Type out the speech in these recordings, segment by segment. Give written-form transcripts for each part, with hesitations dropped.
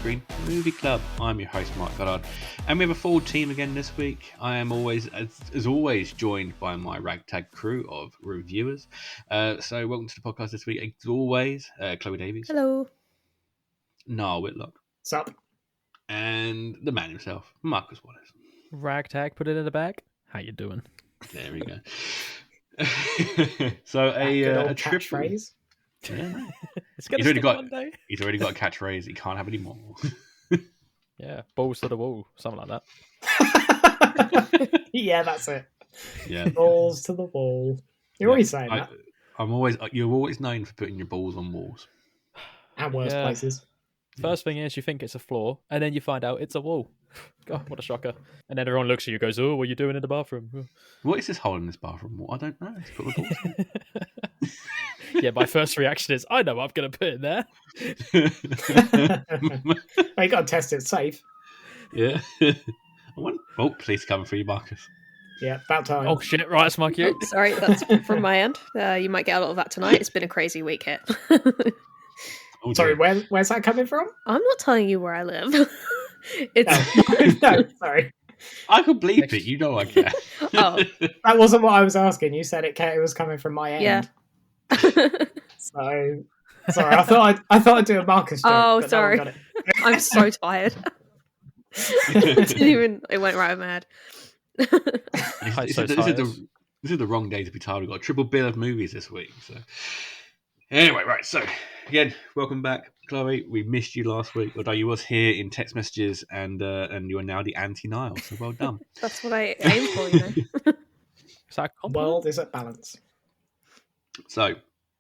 Screen Movie Club. I'm your host, Mark Goddard, and we have a full team again this week. I am always, as always, joined by my ragtag crew of reviewers. So welcome to the podcast this week. As always, Chloe Davies. Hello. Niall Whitlock. Sup? And the man himself, Marcus Wallace. Ragtag, put it in the bag. How you doing? There we go. So a catchphrase. Yeah. He's already got a catchphrase. He can't have any more. Yeah, balls to the wall, something like that. Yeah, that's it. Yeah, balls to the wall. You're always saying that. You're always known for putting your balls on walls And worse places. First thing is you think it's a floor, and then you find out it's a wall. God, what a shocker! And then everyone looks at you and goes, "Oh, what are you doing in the bathroom?" What is this hole in this bathroom wall? I don't know. Let's put my balls in. Yeah, my first reaction is, I know what I'm going to put in there. You got to test it safe. Yeah. Please come for you, Marcus. Yeah, about time. Oh shit! Right, it's my cue. Oh, sorry, that's from my end. You might get a lot of that tonight. It's been a crazy week here. Sorry, where's that coming from? I'm not telling you where I live. It's No, sorry. I could bleep it. You know I can. Oh, That wasn't what I was asking. You said it was coming from my end. yeah. So sorry, I thought I'd do a Marcus joke. Oh, but sorry. no one got I'm so tired. It went right over my head. This is the wrong day to be tired. We've got a triple bill of movies this week. So anyway, right. So again, welcome back, Chloe. We missed you last week, although you was here in text messages, and you are now the anti-Niall. So well done. That's what I aim for, you know. Is that a it. compliment? World is at balance. So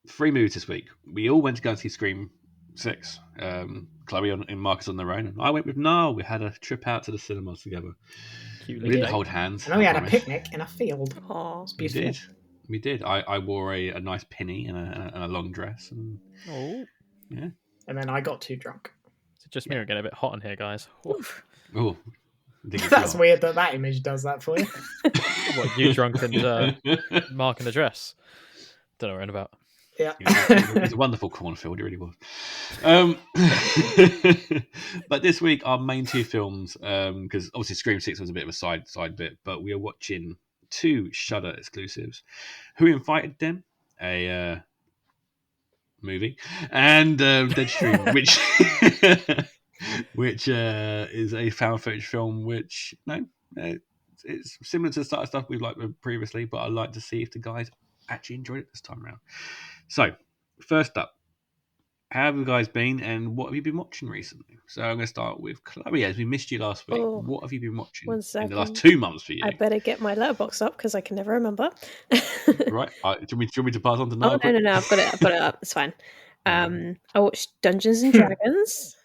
3 movies this week. We all went to go and see Scream 6. Chloe and Marcus on their own, and I went with Niall. We had a trip out to the cinemas together. Cute We didn't lady. hold hands. And then we had a promise. picnic in a field. Aw. It's We beautiful. did. I wore a nice pinny and a long dress, and Oh, yeah. And then I got too drunk. it's just me getting a bit hot in here, guys. Oof. Oh, That's weird that image does that for you. What, you drunk and Mark in the dress? Don't know what you're on about. Yeah. It was a wonderful cornfield, it really was. But this week, our main 2 films, because obviously Scream 6 was a bit of a side bit, but we are watching 2 Shudder exclusives. Who Invited Them? A movie, and Deadstream, which is a found footage film, which it's similar to the start of stuff we've liked previously, but I'd like to see if the guys actually enjoyed it this time around. So, first up, how have you guys been, and what have you been watching recently? So I'm going to start with Chloe, as we missed you last week. Oh, What have you been watching 1 in second. the last 2 months for you? I better get my letterbox up because I can never remember. Right? Do you want me to pass on to Oh, Niall? no, I've got it up. It's fine. I watched Dungeons and Dragons.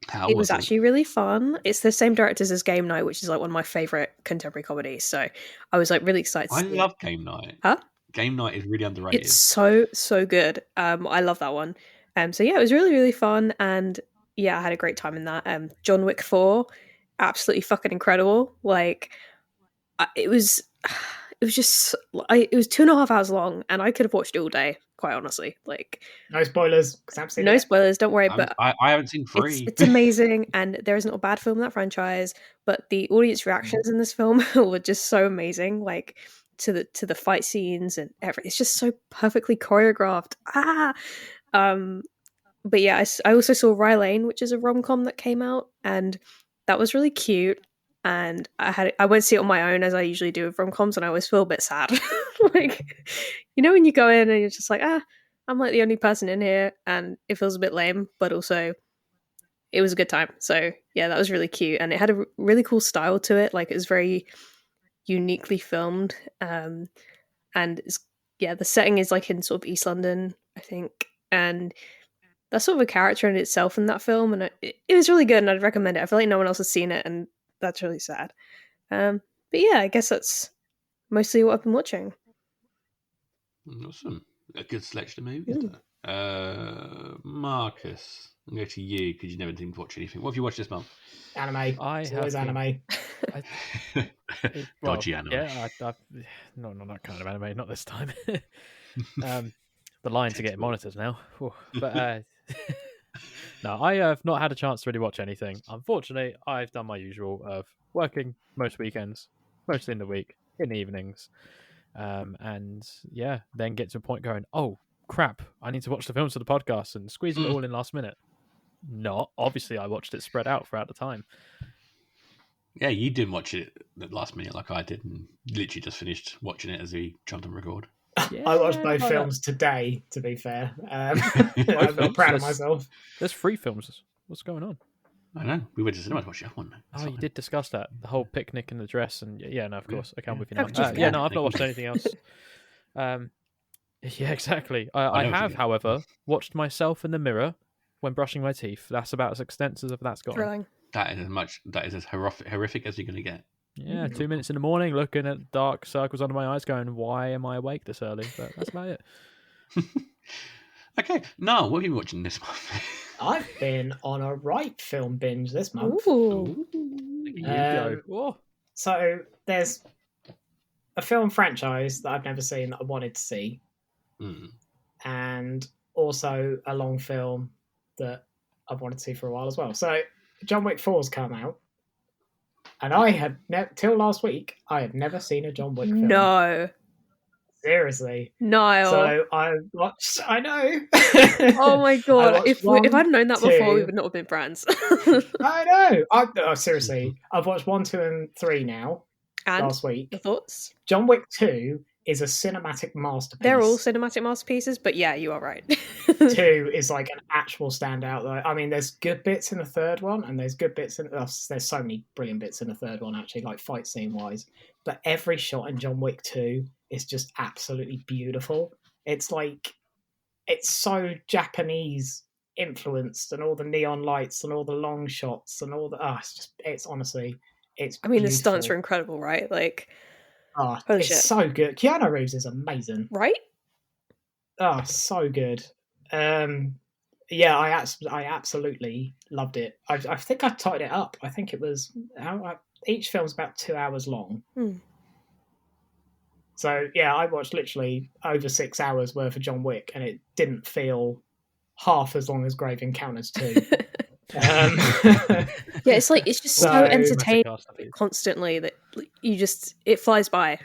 How It was actually really fun. It's the same directors as Game Night, which is like one of my favorite contemporary comedies. So I was like really excited. I to see love it. Game Night. Huh? Game Night is really underrated. It's so good. I love that one. So yeah, it was really, really fun, and yeah, I had a great time in that. John Wick 4, absolutely fucking incredible. Like, it was just, it was 2.5 hours long, and I could have watched it all day, quite honestly. Like, No spoilers, because I've seen no it. spoilers, don't worry. But I haven't seen 3. it's amazing, and there isn't a bad film in that franchise. But the audience reactions in this film were just so amazing. Like, to the fight scenes and everything. It's just so perfectly choreographed. But yeah, I also saw Rye Lane, which is a rom-com that came out, and that was really cute. And I went to see it on my own, as I usually do with rom-coms, and I always feel a bit sad. Like, you know, when you go in and you're just like, I'm like the only person in here, and it feels a bit lame, but also it was a good time. So yeah, that was really cute, and it had a really cool style to it. Like, it was very uniquely filmed, and the setting is like in sort of East London, I think, and that's sort of a character in itself in that film, and it was really good, and I'd recommend it. I feel like no one else has seen it, and that's really sad. But yeah, I guess that's mostly what I've been watching. Awesome. A good selection of movies. Marcus, I'm going to you because you never seem to watch anything. What have you watched this month? Anime. It's always anime. Dodgy anime. Yeah, no, not that kind of anime. Not this time. The lines are getting monitors now. But No, I have not had a chance to really watch anything. Unfortunately, I've done my usual of working most weekends, mostly in the week, in the evenings, and yeah, then get to a point going, oh crap, I need to watch the films for the podcast and squeezing it all in last minute. Not obviously, I watched it spread out throughout the time. Yeah, you didn't watch it at the last minute like I did, and literally just finished watching it as we jumped on record. I watched both films today, to be fair. I'm not proud of myself. There's 3 films. What's going on? I know. We went to cinema to watch the other one. Oh, you did discuss that. The whole picnic and the dress. And yeah, no, of course. I can't with you now. just Yeah, no, I've not watched anything else. Yeah, exactly. I have, however, watched myself in the mirror when brushing my teeth. That's about as extensive as that's gotten. Thrilling. That is as horrific as you're going to get. Yeah, 2 minutes in the morning, looking at dark circles under my eyes, going, "Why am I awake this early?" But that's about it. Okay, Niall, what have you been watching this month? I've been on a right film binge this month. Ooh. So there's a film franchise that I've never seen that I wanted to see, and also a long film that I've wanted to see for a while as well. So John Wick 4's come out, and I had till last week I had never seen a John Wick film. No. Seriously. Niall. So I watched. I know. Oh my god! If I'd known that before, we 2. would not have been friends. I know. Seriously, I've watched 1, 2, and 3 now. And last week. your thoughts? John Wick 2 is a cinematic masterpiece. They're all cinematic masterpieces, but yeah, you are right. 2 is like an actual standout. Though. I mean, there's good bits in the third one, and there's good bits in. There's so many brilliant bits in the third one, actually, like fight scene wise. But every shot in John Wick 2 is just absolutely beautiful. It's like it's so Japanese influenced, and all the neon lights, and all the long shots, and all the it's honestly, it's. I mean, beautiful. the stunts are incredible, right? Like. It's so good. Keanu Reeves is amazing. Right? Oh, so good. Yeah, I absolutely loved it. I think I tied it up. I think it was... each film's about 2 hours long. So, yeah, I watched literally over 6 hours worth of John Wick, and it didn't feel half as long as Grave Encounters 2. Yeah, it's just so entertaining constantly that it flies by.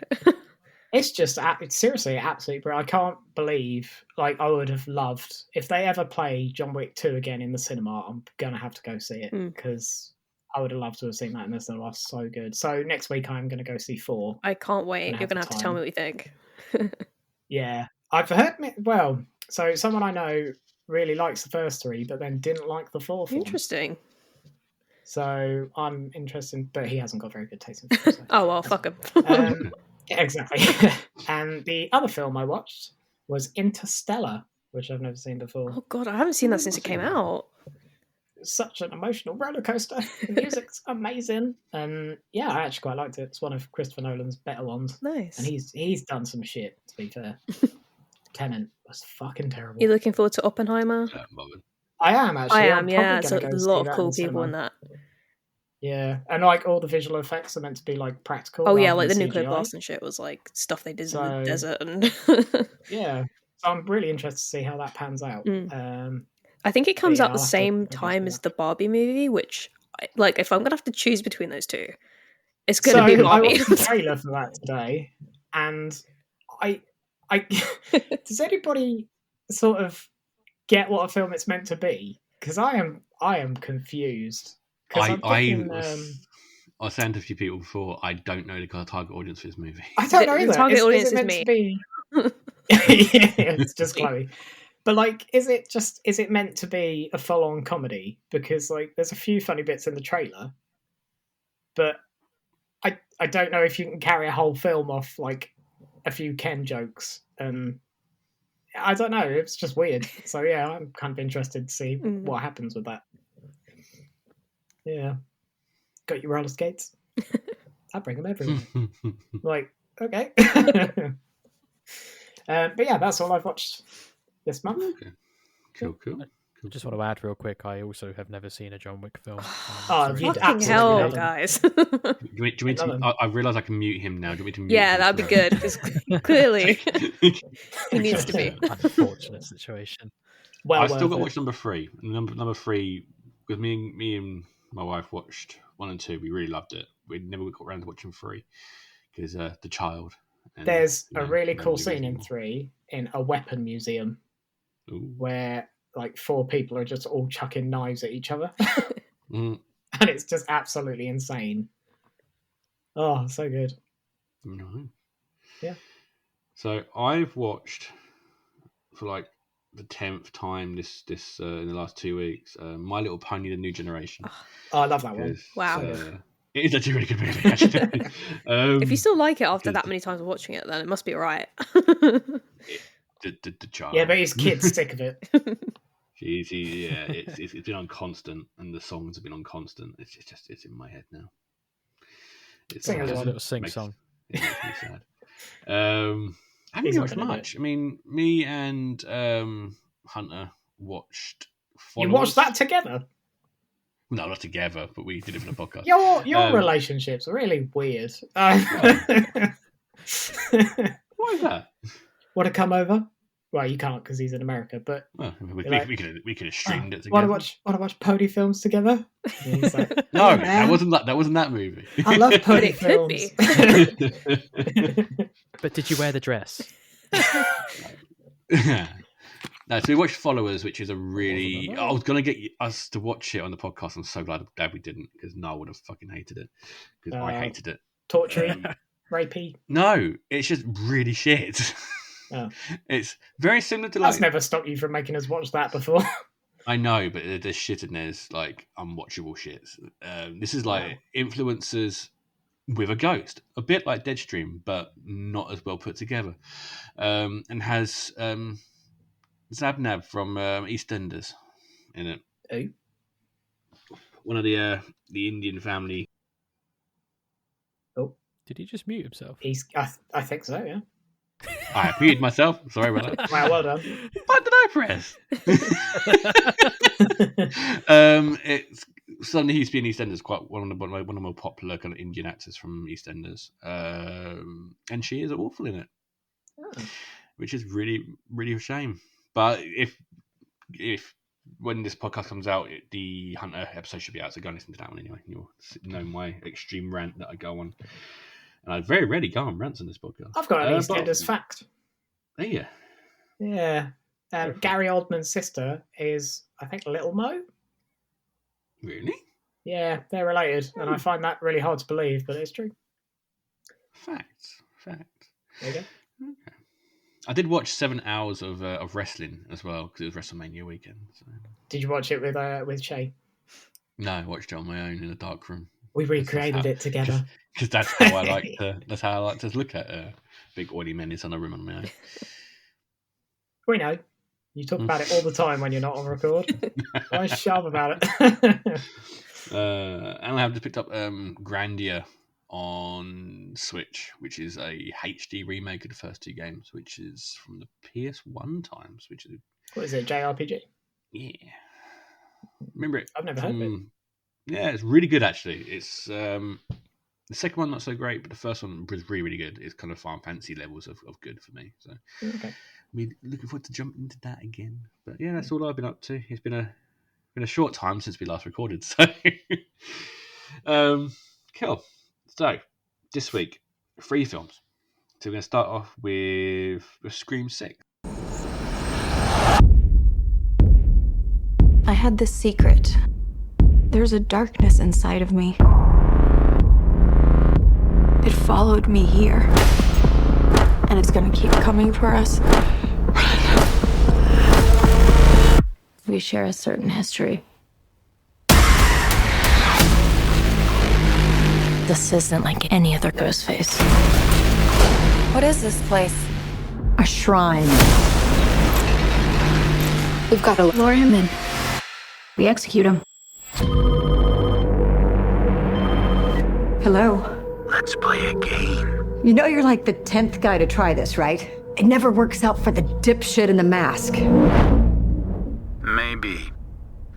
It's seriously absolutely brilliant. I can't believe, I would have loved if they ever play John Wick 2 again in the cinema. I'm gonna have to go see it because I would have loved to have seen that in the cinema. So good. So next week I'm gonna go see 4. I can't wait. You're gonna have to tell me what you think. Yeah, I've heard. Well, so someone I know really likes the first 3, but then didn't like the 4th one. Interesting. So I'm interested, but he hasn't got very good taste in films. So. Oh, well, fuck him. Yeah, exactly. And the other film I watched was Interstellar, which I've never seen before. Oh, God, I haven't seen that since it came out. Such an emotional roller coaster. The music's amazing. And yeah, I actually quite liked it. It's one of Christopher Nolan's better ones. Nice. And he's done some shit, to be fair. Tenet was fucking terrible. You looking forward to Oppenheimer? I am, actually. I am, yeah. It's a lot of cool people in that. Yeah, and all the visual effects are meant to be practical. Oh yeah, the nuclear blast and shit was stuff they did in the desert and. Yeah, so I'm really interested to see how that pans out. I think it comes out the same time as the Barbie movie, which, if I'm gonna have to choose between those two, it's gonna be Barbie. I watched the trailer for that today, and I does anybody sort of get what a film it's meant to be? Because I am confused. I sent a few people before. I don't know the target audience for this movie. I don't know either. The target audience is me. Yeah, it's just Chloe. But is it meant to be a full-on comedy? Because there's a few funny bits in the trailer, but I don't know if you can carry a whole film off a few Ken jokes. I don't know. It's just weird. So yeah, I'm kind of interested to see what happens with that. Yeah. Got your roller skates? I bring them everywhere. Okay. But yeah, that's all I've watched this month. Okay. Cool. I just want to add real quick, I also have never seen a John Wick film. Fucking hell, guys. Do you want me to, I realise I can mute him now. Do you want me to mute him? That'd be good, because clearly he needs to be. Unfortunate situation. I still got to watch number 3. Number 3, because me and my wife watched 1 and 2. We really loved it. We never got around to watching 3 because the child. And, there's a really cool scene in 3 in a weapon museum. Ooh. Where like 4 people are just all chucking knives at each other. Mm. And it's just absolutely insane. Oh, so good. No. Yeah. So I've watched for like the 10th time this in the last 2 weeks, My Little Pony: The New Generation. Oh, I love that one. Wow. It is actually a really good movie, actually. If you still like it after that many times of watching it, then it must be alright. The child. Yeah, but his kid's sick of it. It's been on constant, and the songs have been on constant. It's in my head now. Sing a little sing song. It makes me sad. I haven't watched much. I mean, me and Hunter watched. You watched that together? No, not together, but we did it for the podcast. Your relationship's really weird. Why is that? Want to come over? Well, you can't because he's in America. But we could have streamed it together. Want to watch pony films together? Like, no, that wasn't that movie. I love pony films. But did you wear the dress? No, so we watched Followers, which is a really. I was gonna get us to watch it on the podcast. I'm so glad we didn't, because Niall would have fucking hated it. Because I hated it. Torturing, rapey. No, it's just really shit. Oh. It's very similar to That's never stopped you from making us watch that before. I know, but there's shit in there's like unwatchable shits. This is like influencers with a ghost, a bit like Deadstream, but not as well put together, and has Zabnab from EastEnders in it. Oh. One of the Indian family. Oh, did he just mute himself? I think so. Yeah. I muted myself. Sorry about that. Wow, well done. What did I press? It's suddenly he's been EastEnders, quite one of the more popular kind of Indian actors from EastEnders, and she is awful in it, which is really, really a shame. But if when this podcast comes out, the Hunter episode should be out, so go and listen to that one anyway. You'll know my extreme rant that I go on. And I very rarely go on rants on this podcast. I've got an EastEnders fact. Oh, yeah. Yeah. Gary Oldman's sister is, I think, Little Mo. Really? Yeah, they're related. And I find that really hard to believe, but it's true. Facts. There you go. Okay. I did watch 7 hours of wrestling as well, because it was WrestleMania weekend. So. Did you watch it with Shay? No, I watched it on my own in a dark room. We recreated it together. Because that's how I like to. That's how I like to look at big oily men in a room on my own. We know. You talk about it all the time when you're not on record. I'm sharp about it. And I have just picked up Grandia on Switch, which is a HD remake of the first 2 games, which is from the PS1 times. Which is what is it? JRPG? Yeah. Remember it? I've never heard of it. Yeah, it's really good actually. It's the second one not so great, but the first one was really, really good. It's kind of Final Fantasy levels of good for me. So okay. I mean, looking forward to jumping into that again. But yeah, that's all I've been up to. It's been a short time since we last recorded, so cool. So this week, 3 films. So we're going to start off with Scream 6. I had this secret. There's a darkness inside of me. It followed me here. And it's gonna keep coming for us. We share a certain history. This isn't like any other ghost face. What is this place? A shrine. We've got to lure him in. We execute him. Hello. Let's play a game. You know you're like the 10th guy to try this, right? It never works out for the dipshit in the mask. Maybe.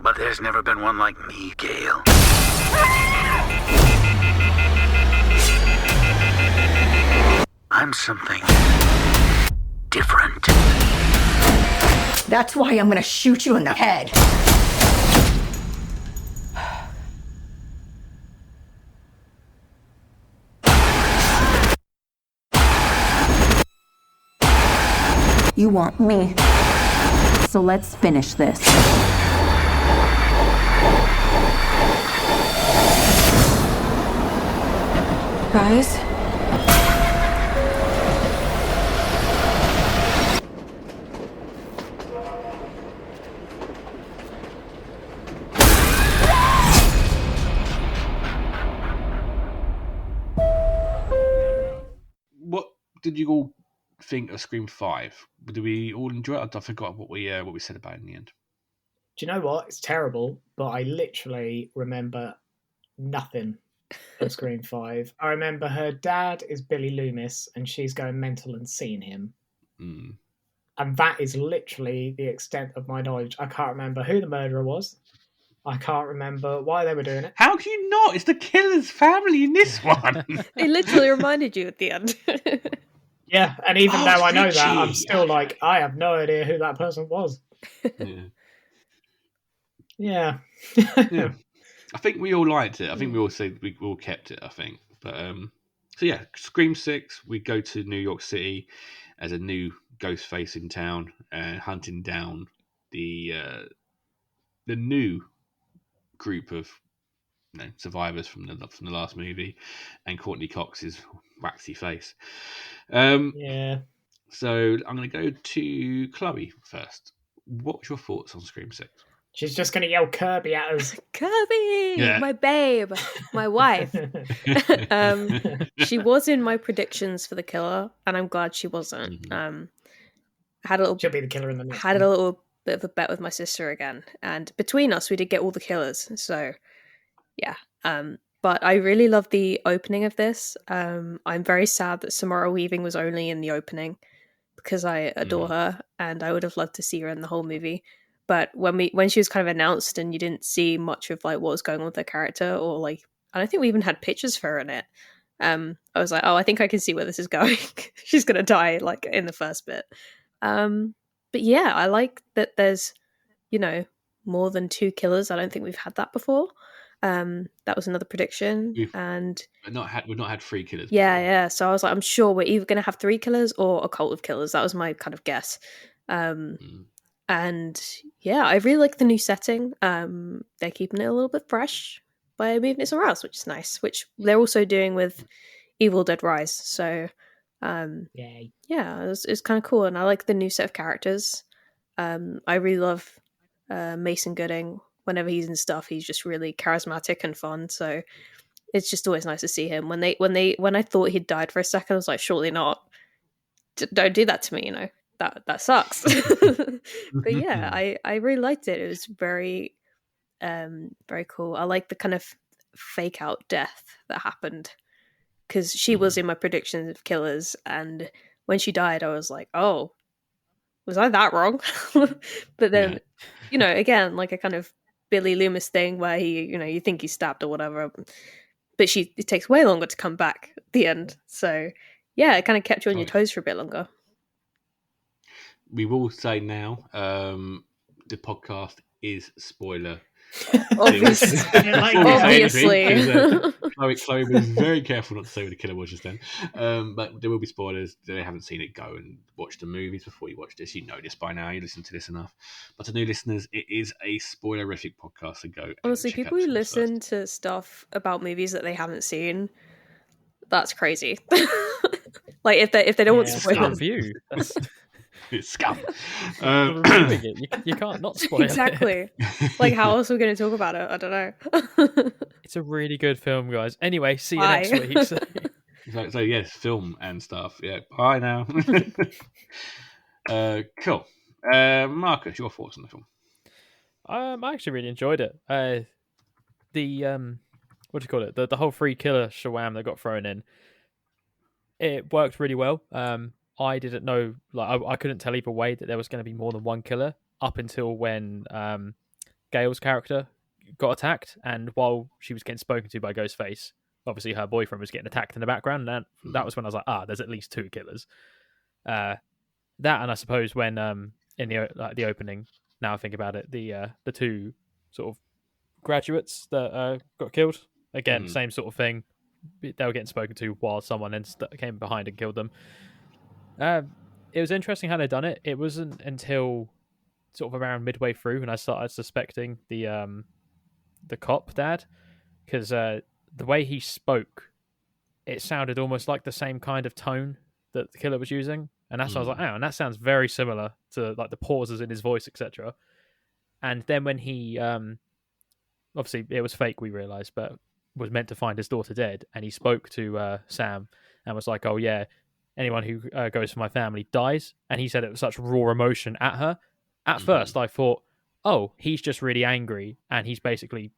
But there's never been one like me, Gale. I'm something different. That's why I'm gonna shoot you in the head. You want me. So let's finish this. Guys? What did you all think of Scream 5? Did we all enjoy it? I forgot what we said about it in the end. Do you know what? It's terrible, but I literally remember nothing of Scream 5. I remember her dad is Billy Loomis and she's going mental and seeing him. Mm. And that is literally the extent of my knowledge. I can't remember who the murderer was. I can't remember why they were doing it. How can you not? It's the killer's family in this one. It literally reminded you at the end. Yeah, and even though I know Richie. that, I'm still like, I have no idea who that person was. Yeah. Yeah. Yeah. I think we all liked it. I think we all said we all kept it, I think. But so yeah, Scream 6, we go to New York City as a new ghost face in town, hunting down the new group of survivors from the last movie, and Courtney Cox's waxy face. Yeah. So I'm going to go to Chloe first. What's your thoughts on Scream 6? She's just going to yell Kirby at us. Kirby, Yeah. my babe, my wife. She was in my predictions for the killer, and I'm glad she wasn't. Had a little, She'll be the killer in the next had one. a little bit of a bet with my sister again, and between us, we did get all the killers. So, yeah. But I really love the opening of this. I'm very sad that Samara Weaving was only in the opening because I adore her, and I would have loved to see her in the whole movie. But when she was kind of announced and you didn't see much of like what was going on with her character, or like I don't think we even had pictures for her in it. I was like, oh, I think I can see where this is going. She's gonna die like in the first bit. But yeah, I like that there's more than 2 killers. I don't think we've had that before. That was another prediction, We've and not had 3 killers. yeah, before. yeah. So I was like, I'm sure we're either going to have 3 killers or a cult of killers. That was my kind of guess. And yeah, I really like the new setting. They're keeping it a little bit fresh by moving it somewhere else, which is nice. Which they're also doing with Evil Dead Rise. So Yay. yeah, it's kind of cool, and I like the new set of characters. I really love Mason Gooding. Whenever he's in stuff, he's just really charismatic and fun. So it's just always nice to see him. When I thought he'd died for a second, I was like, surely not. Don't do that to me, that sucks. But yeah, I really liked it. It was very very cool. I like the kind of fake out death that happened, because she was in my predictions of killers, and when she died I was like, oh, was I that wrong? But then again, like a kind of Billy Loomis thing where he you think he's stabbed or whatever, but it takes way longer to come back at the end. So yeah, it kind of kept you on your toes for a bit longer. We will say now, the podcast is spoiler. Obviously. Chloe was very careful not to say who the killer was just then. But there will be spoilers. They haven't seen it, go and watch the movies before you watch this. You know this by now. You listen to this enough. But to new listeners, it is a spoilerific podcast, so go. Honestly, people who listen to stuff about movies that they haven't seen, that's crazy. Like if they don't want spoilers. For you. It's scum. You can't not spoil exactly. Like, how else are we going to talk about it? I don't know. It's a really good film, guys. Anyway, see you next week. So yes, film and stuff. Yeah, bye now. Cool. Marcus, your thoughts on the film? I actually really enjoyed it. The what do you call it? The whole 3 killer shawam that got thrown in. It worked really well. I didn't know, like I couldn't tell either way that there was going to be more than 1 killer up until when Gail's character got attacked, and while she was getting spoken to by Ghostface, obviously her boyfriend was getting attacked in the background, and that was when I was like, there's at least 2 killers. That, and I suppose when in the opening. Now I think about it, the two sort of graduates that got killed. Again, same sort of thing. They were getting spoken to while someone then came behind and killed them. It was interesting how they done it. It wasn't until sort of around midway through when I started suspecting the cop dad, because the way he spoke, it sounded almost like the same kind of tone that the killer was using, and that's why I was like, oh, and that sounds very similar to like the pauses in his voice, etc. And then when he obviously it was fake, we realized, but was meant to find his daughter dead, and he spoke to Sam and was like, oh yeah, anyone who goes for my family dies, and he said it with such raw emotion at her. At first I thought, oh, he's just really angry and he's basically,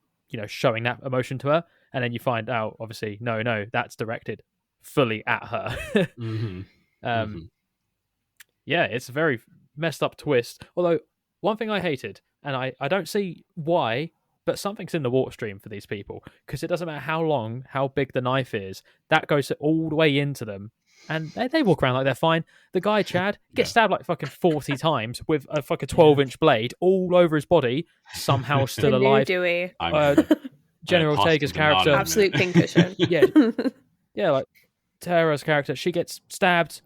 showing that emotion to her, and then you find out obviously no, that's directed fully at her. Yeah, it's a very messed up twist, although one thing I hated, and I don't see why, but something's in the water stream for these people, because it doesn't matter how long, how big the knife is, that goes all the way into them, and they walk around like they're fine. The guy, Chad, gets stabbed like fucking 40 times with a fucking 12-inch blade all over his body, somehow still alive. Dewey. Jenna Ortega's character. Absolute pincushion. Yeah, like Tara's character, she gets stabbed,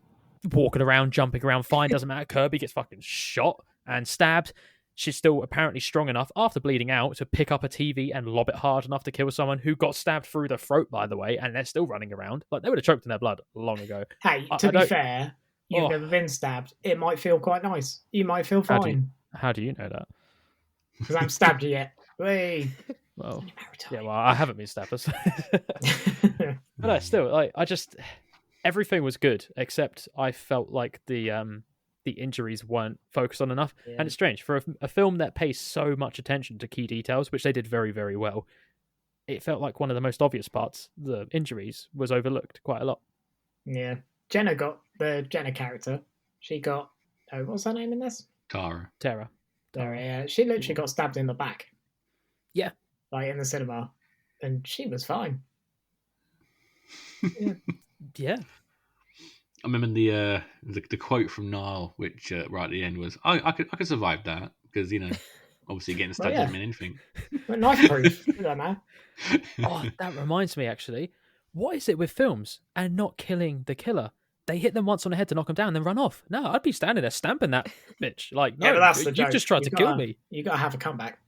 walking around, jumping around, fine, doesn't matter. Kirby gets fucking shot and stabbed. She's still apparently strong enough, after bleeding out, to pick up a TV and lob it hard enough to kill someone who got stabbed through the throat, by the way, and they're still running around. Like, they would have choked in their blood long ago. Hey, to be fair, you've never been stabbed. It might feel quite nice. You might feel fine. How do you know that? Because I haven't stabbed you yet. Hey. Well, yeah, I haven't been stabbed. But no, still, like, everything was good, except I felt like the injuries weren't focused on enough. Yeah. And it's strange for a film that pays so much attention to key details, which they did very, very well. It felt like one of the most obvious parts, the injuries, was overlooked quite a lot. Yeah. The Jenna character, she got, what's her name in this? Tara, yeah. She literally got stabbed in the back. Yeah. Like in the cinema. And she was fine. Yeah. I remember the quote from Niall, which right at the end was, I could survive that, because, obviously getting stabbed doesn't mean anything. But knife proof, I don't know. Oh, that reminds me, actually. What is it with films and not killing the killer? They hit them once on the head to knock them down, then run off. No, I'd be standing there stamping that bitch. Like, no, that's the you've joke. Just tried to kill me. You got to have a comeback.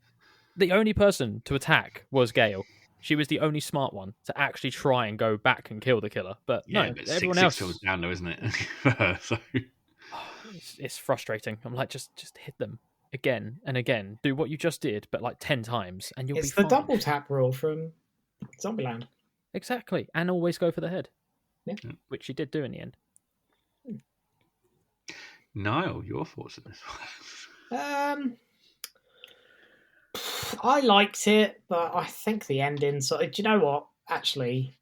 The only person to attack was Gail. She was the only smart one to actually try and go back and kill the killer. But no, but everyone else feels down though, isn't it? So it's frustrating. I'm like, just hit them again and again. Do what you just did, but like 10 times, and you'll be fine. It's the double tap rule from Zombieland. Exactly, and always go for the head. Yeah. Which she did do in the end. Niall, your thoughts on this? I liked it, but I think the ending. So, do you know what? Actually,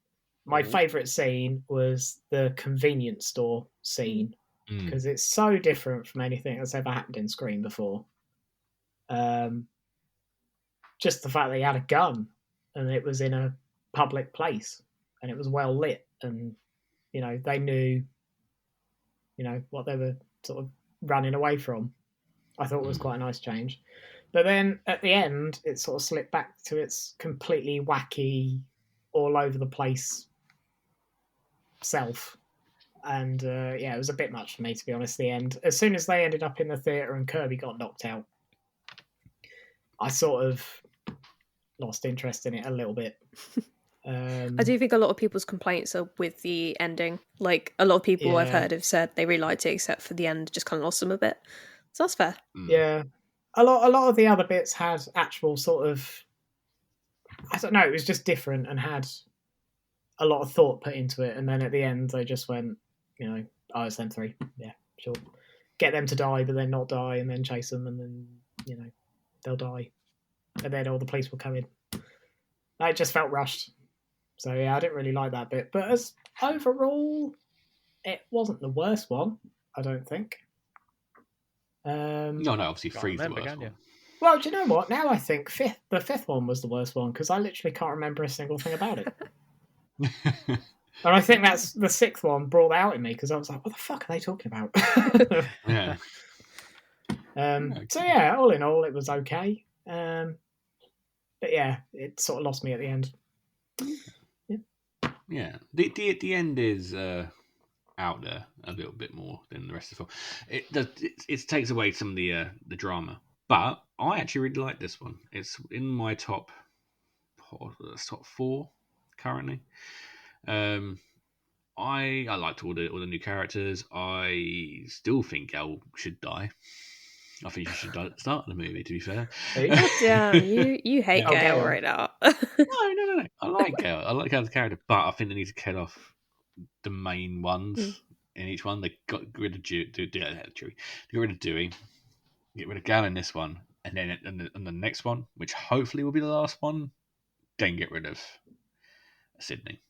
my favourite scene was the convenience store scene, because it's so different from anything that's ever happened in Scream before. Just the fact that he had a gun and it was in a public place and it was well lit, and they knew, what they were sort of running away from. I thought it was quite a nice change. But then at the end, it sort of slipped back to its completely wacky, all over the place self. And it was a bit much for me, to be honest, the end. As soon as they ended up in the theatre and Kirby got knocked out, I sort of lost interest in it a little bit. I do think a lot of people's complaints are with the ending. Like, a lot of people I've heard have said they really liked it, except for the end just kind of lost them a bit. So that's fair. Yeah. A lot of the other bits had actual sort of, I don't know, it was just different and had a lot of thought put into it. And then at the end, they just went, it's them three. Yeah, sure. Get them to die, but then not die, and then chase them, and then, they'll die. And then all the police will come in. It just felt rushed. So, yeah, I didn't really like that bit. But as overall, it wasn't the worst one, I don't think. No, obviously three's the worst one. Well, do you know what? Now I think the fifth one was the worst one, because I literally can't remember a single thing about it. And I think that's the sixth one brought out in me, because I was like, what the fuck are they talking about? Yeah. So yeah, all in all, it was okay. But yeah, it sort of lost me at the end. Yeah, the end is out there a little bit more than the rest of the film. It takes away some of the drama, but I actually really like this one. It's in my top 4 currently. I liked all the new characters. I still think Elle should die. I think she should die at the start of the movie, to be fair. God damn, you hate Gale Gale. right now. No. I like Gale. I like Gale as a character, but I think they need to kill off the main ones in each one. They got rid of Dewey. They got rid of Dewey. Get rid of Gale in this one, and then in the next one, which hopefully will be the last one, then get rid of Sydney.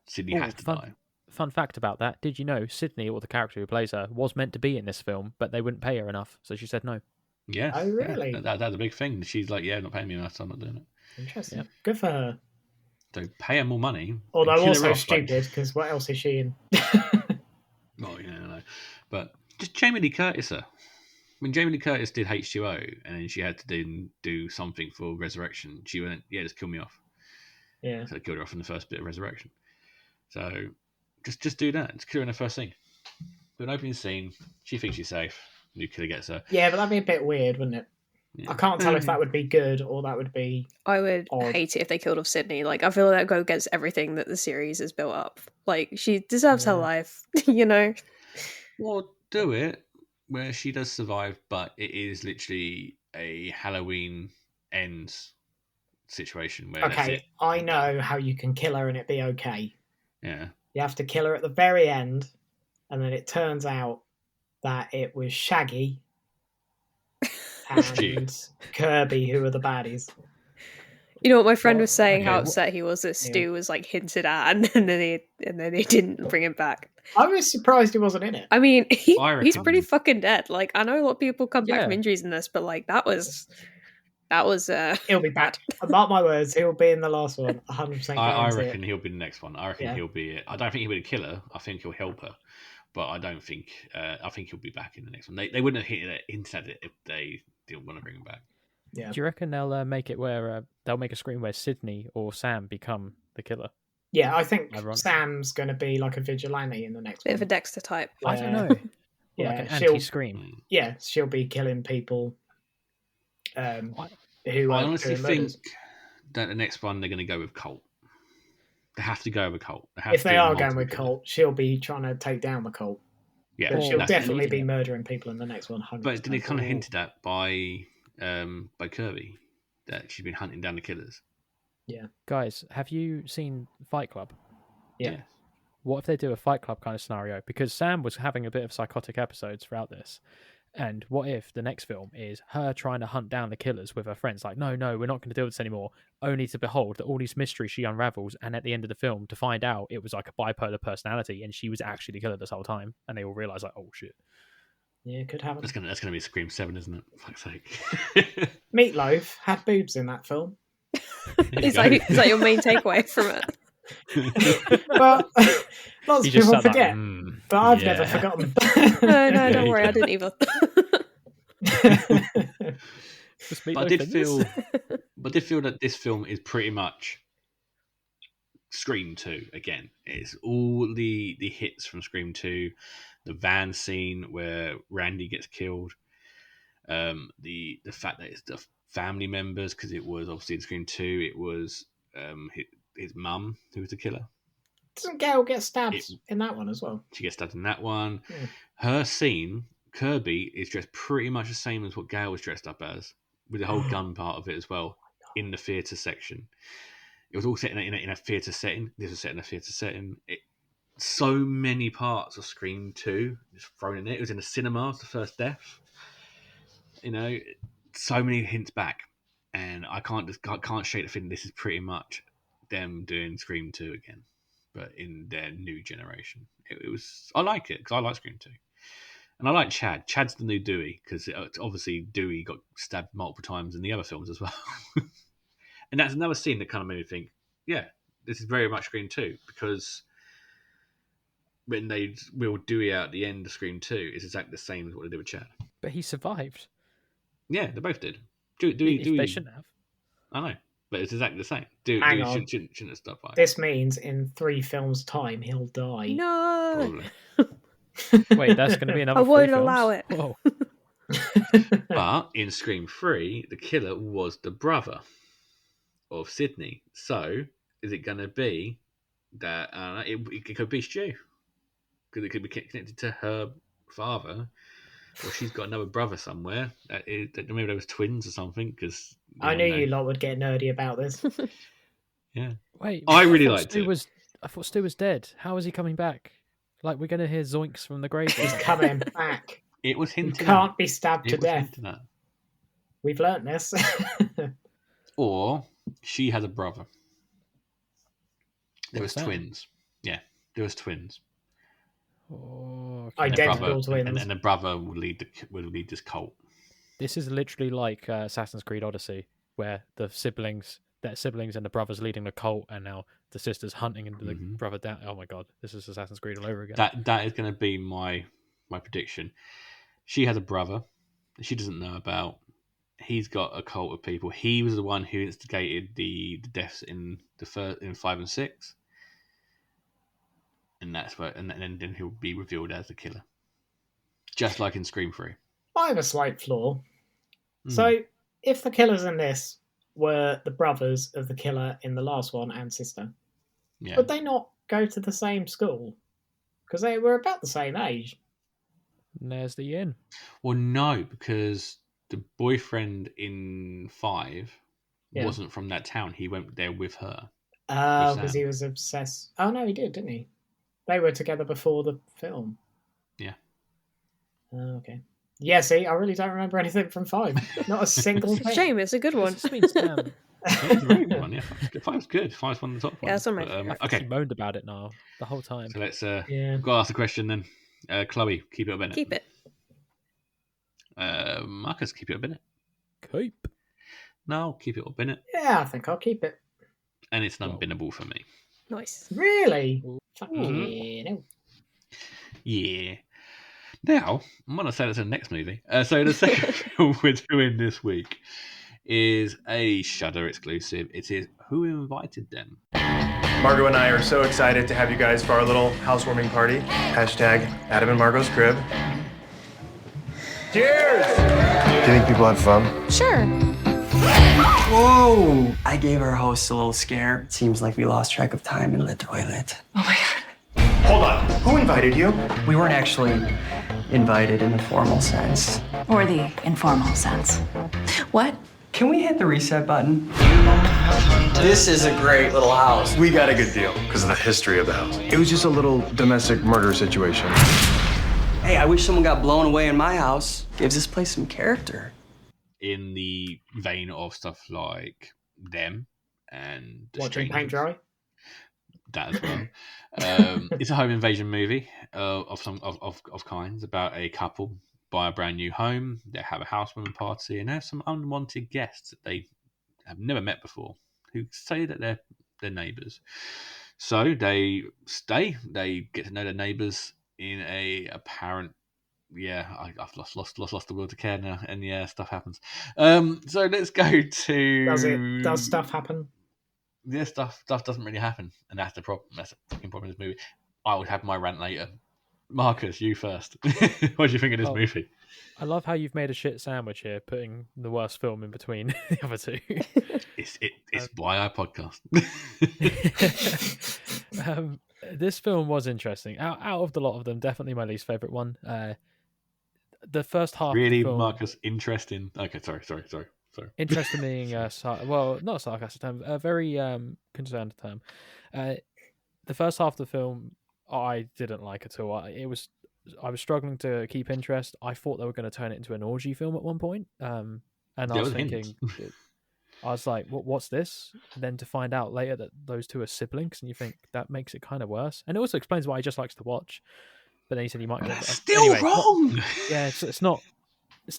Sydney has to die. Fun fact about that: did you know Sydney, or the character who plays her, was meant to be in this film, but they wouldn't pay her enough, so she said no. Yeah. Oh, really? Yeah, that's a big thing. She's like, yeah, not paying me enough, so I'm not doing it. Interesting. Yeah. Good for her. So pay her more money. Although also stupid, because what else is she in? Well, no. But just Jamie Lee Curtis her. When Jamie Lee Curtis did H2O, and then she had to do something for Resurrection, she went, yeah, just kill me off. Yeah. So they killed her off in the first bit of Resurrection. So just do that. Just kill her in the first scene. Do an opening scene. She thinks she's safe. New killer gets her. Yeah, but that'd be a bit weird, wouldn't it? Yeah. I can't tell if that would be good or that would be. I would odd. hate it if they killed off Sydney. Like, I feel like that would go against everything that the series has built up. Like, she deserves her life, you know? Well, do it where she does survive, but it is literally a Halloween ends situation where. Okay, I know how you can kill her and it be okay. Yeah. You have to kill her at the very end, and then it turns out that it was Shaggy and Kirby who were the baddies. You know what my friend was saying? How upset he was that Stu was like hinted at, and then they didn't bring him back. I was surprised he wasn't in it. I mean, he's pretty fucking dead. Like, I know a lot of people come back from injuries in this, but like that was. He'll be back. Mark my words, he'll be in the last one. 100%. I reckon he'll be the next one. I reckon he'll be. I don't think he'll be the killer. I think he'll help her, but I don't think. I think he'll be back in the next one. They wouldn't have hinted it if they didn't want to bring him back. Yeah. Do you reckon they'll make it where they'll make a screen where Sydney or Sam become the killer? Yeah, I think Sam's going to be like a vigilante in the next one. Bit of a Dexter type. I don't know. Yeah, like an anti-Scream. Yeah, she'll be killing people. I honestly think that the next one they're going to go with Colt. They have to go with Colt. If they are going with Colt, she'll be trying to take down the Colt. Yeah, but she'll definitely be murdering people in the next one. 100%. But did it kind of hinted at by Kirby that she's been hunting down the killers? Yeah. Guys, have you seen Fight Club? Yeah. What if they do a Fight Club kind of scenario? Because Sam was having a bit of psychotic episodes throughout this. And what if the next film is her trying to hunt down the killers with her friends? Like, no, we're not going to do this anymore. Only to behold that all these mysteries she unravels, and at the end of the film, to find out it was like a bipolar personality, and she was actually the killer this whole time. And they all realise, like, oh shit. Yeah, it could happen. That's gonna be Scream 7, isn't it? For fuck's sake. Meatloaf had boobs in that film. Is that your main takeaway from it? Well, lots of people forget, but I've never forgotten. No, don't worry, I didn't either. But I did feel that this film is pretty much Scream 2 again. It's all the hits from Scream 2, the van scene where Randy gets killed, the fact that it's the family members, because it was obviously in Scream 2, it was his mum who was the killer. Doesn't Gale get stabbed in that one as well? She gets stabbed in that one. Yeah. Her scene, Kirby is dressed pretty much the same as what Gale was dressed up as, with the whole gun part of it as well, in the theatre section. It was all set in a theatre setting. This was set in a theatre setting. So many parts of Scream 2 just thrown in it. It was in a cinema, it was the first death. You know, so many hints back. And I can't shake the feeling this is pretty much them doing Scream 2 again, but in their new generation. It was. I like it because I like Scream 2, and I like Chad. Chad's the new Dewey, because obviously Dewey got stabbed multiple times in the other films as well. And that's another scene that kind of made me think, yeah, this is very much Scream 2, because when they wheel Dewey out at the end of Scream 2, it's exactly the same as what they did with Chad. But he survived. Yeah, they both did. They shouldn't have. I know, but it's exactly the same. Hang on. Shouldn't have stopped by. This means in 3 films' time he'll die. No, Probably. Wait, that's going to be another. I won't 3 films? allow it. Whoa. But in Scream 3, the killer was the brother of Sydney. So is it going to be that it could be Stu? Because it could be connected to her father, or she's got another brother somewhere. Maybe they was twins or something. Because I knew you lot would get nerdy about this. Yeah. Wait, I really liked it. I thought Stu was dead. How is he coming back? Like, we're going to hear zoinks from the grave. He's coming back. It was You hinted can't at. be stabbed to It was death. hinted at. We've learnt this. Or she has a brother. There was What's that? twins. Yeah, there was twins. Oh, okay. Identical twins. And the brother would lead this cult. This is literally like Assassin's Creed Odyssey, where their siblings and the brothers leading the cult, and now the sister's hunting into the brother down. Oh my god, this is Assassin's Creed all over again. That is going to be my prediction. She has a brother that she doesn't know about. He's got a cult of people. He was the one who instigated the deaths in 5 and 6, and that's where, and then he'll be revealed as the killer, just like in Scream 3. I have a slight flaw. So, if the killers in this were the brothers of the killer in the last one and sister, would they not go to the same school? Because they were about the same age. And there's the inn. Well, no, because the boyfriend in 5 wasn't from that town. He went there with her. Oh, because he was obsessed. Oh, no, he did, didn't he? They were together before the film. Yeah. Oh, okay. Yeah, see, I really don't remember anything from 5. Not a single thing. Shame, it's a good one. It's been spam. It's a very good one, yeah. 5's good. 5's one of the top ones. Yeah, that's one of my favorites. I Okay. moaned about it now the whole time. So let's go ask the question then. Chloe, keep it or Bennett? Keep it. Marcus, keep it or Bennett? Keep. No, keep it or Bennett. Yeah, I think I'll keep it. And it's an unbinnable for me. Nice. Really? Fuck Mhm. yeah, no. Yeah. Now, I'm going to say that's the next movie. So the second film we're doing this week is a Shudder exclusive. It is Who Invited Them? Margot and I are so excited to have you guys for our little housewarming party. Hashtag Adam and Margot's crib. Cheers! Do you think people had fun? Sure. Whoa! I gave our host a little scare. It seems like we lost track of time in the toilet. Oh my god. Hold on. Who invited you? We weren't actually invited in the formal sense. Or the informal sense. What? Can we hit the reset button? This is a great little house. We got a good deal because of the history of the house. It was just a little domestic murder situation. Hey, I wish someone got blown away in my house. Gives this place some character. In the vein of stuff like Them and The Watching paint Strangers. dry? That as well. It's a home invasion movie of kinds about a couple buy a brand new home. They have a housewarming party and have some unwanted guests that they have never met before who say that they're neighbours. So they stay. They get to know their neighbours in a apparent. Yeah, I've lost the will to care now, and stuff happens. So let's go to. Does stuff happen? This stuff doesn't really happen, and that's the problem. That's the fucking problem with this movie. I would have my rant later. Marcus, you first. What do you think of this movie? I love how you've made a shit sandwich here, putting the worst film in between the other two. It's why I podcast. This film was interesting. Out of the lot of them, definitely my least favorite one. The first half. Really, of the film, Marcus? Interesting. Okay, sorry. Interesting being well, not a sarcastic term, a very concerned term. The first half of the film, I didn't like at all. I was struggling to keep interest. I thought they were going to turn it into an orgy film at one point, and I was thinking, I was like, "What's this?" And then to find out later that those two are siblings, and you think that makes it kind of worse. And it also explains why he just likes to watch. But then he said he might get still wrong. It's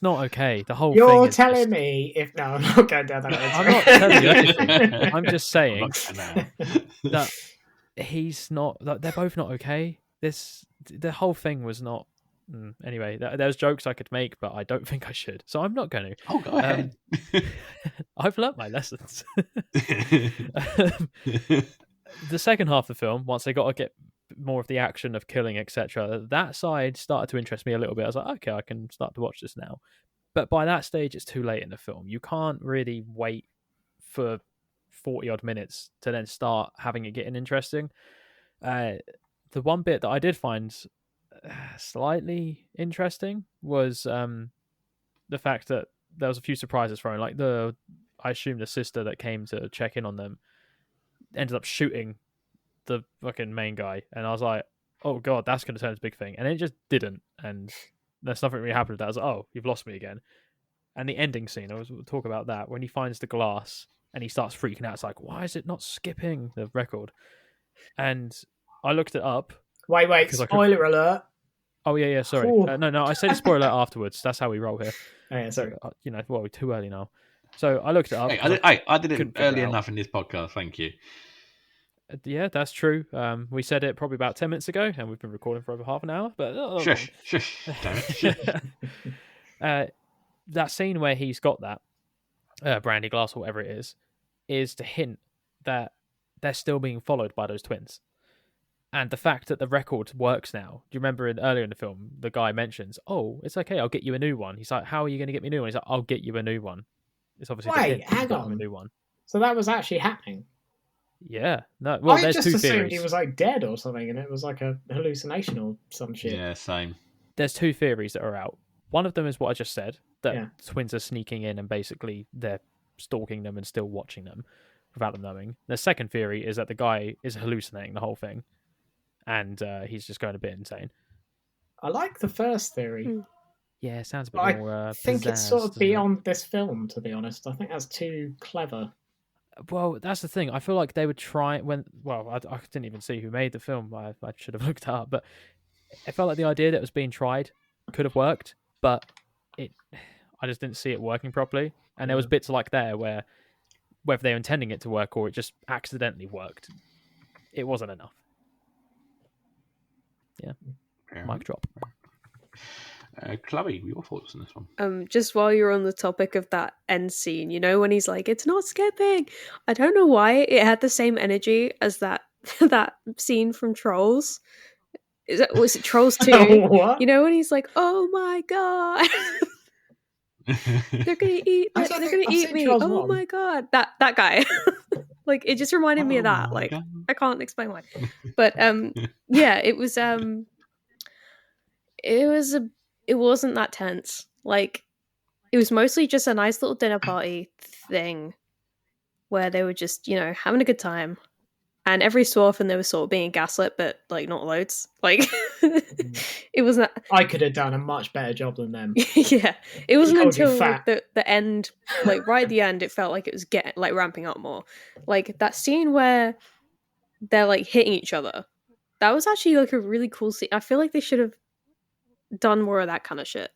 not okay. The whole You're thing is telling me if no, I'm not going down that road. I'm not telling you anything. I'm just saying that he's not. That they're both not okay. The whole thing was not Anyway, there's jokes I could make, but I don't think I should, so I'm not going to. Oh, go ahead. I've learnt my lessons. The second half of the film, once they got to get more of the action of killing, etc., that side started to interest me a little bit. I was like, okay, I can start to watch this now. But by that stage, it's too late in the film. You can't really wait for 40 odd minutes to then start having it getting interesting. The one bit that I did find slightly interesting was the fact that there was a few surprises thrown. Like I assume the sister that came to check in on them ended up shooting the fucking main guy, and I was like, oh god, that's going to turn into a big thing, and it just didn't, and there's nothing really happened with that. I was like, oh, you've lost me again. And the ending scene, we'll talk about that, when he finds the glass and he starts freaking out. It's like, why is it not skipping the record? And I looked it up. Wait, spoiler alert. Oh yeah, sorry. No, I said spoiler alert afterwards. That's how we roll here. Oh, yeah, sorry. So, we're too early now. So I looked it up. Hey, I did it early enough in this podcast. Thank you. Yeah, that's true. We said it probably about 10 minutes ago, and we've been recording for over half an hour. But shush, damn it. That scene where he's got that brandy glass or whatever it is to hint that they're still being followed by those twins. And the fact that the record works now. Do you remember earlier in the film, the guy mentions, "Oh, it's okay, I'll get you a new one." He's like, "How are you going to get me a new one?" He's like, "I'll get you a new one." It's obviously hang on, a new one. So that was actually happening. Yeah, no. Well, there's just two assumed theories. he was like dead or something, and it was like a hallucination or some shit. Yeah, same. There's two theories that are out. One of them is what I just said, that twins are sneaking in and basically they're stalking them and still watching them without them knowing. The second theory is that the guy is hallucinating the whole thing, and he's just going a bit insane. I like the first theory. Yeah, it sounds a bit more. I think it's sort of beyond this film, to be honest. I think that's too clever. Well, that's the thing. I feel like they would try I didn't even see who made the film. I should have looked it up, but it felt like the idea that was being tried could have worked, but I just didn't see it working properly. And there was bits like there where, whether they were intending it to work or it just accidentally worked, it wasn't enough. Yeah, mic drop. Chloe, your thoughts on this one? Just while you're on the topic of that end scene, when he's like, "It's not skipping," I don't know why it had the same energy as that scene from Trolls. Was it Trolls 2? What? When he's like, "Oh my god, they're gonna eat! They're gonna eat me! Trolls Oh 1. my god!" That guy. Like, it just reminded me of that. Like, God. I can't explain why, but yeah, it wasn't that tense. Like, it was mostly just a nice little dinner party thing where they were just, having a good time. And every so often they were sort of being gaslit, but like not loads. Like, it wasn't. I could have done a much better job than them. Yeah, it wasn't until like, the end, like right at the end, it felt like it was getting like ramping up more. Like that scene where they're like hitting each other. That was actually like a really cool scene. I feel like they should have done more of that kind of shit.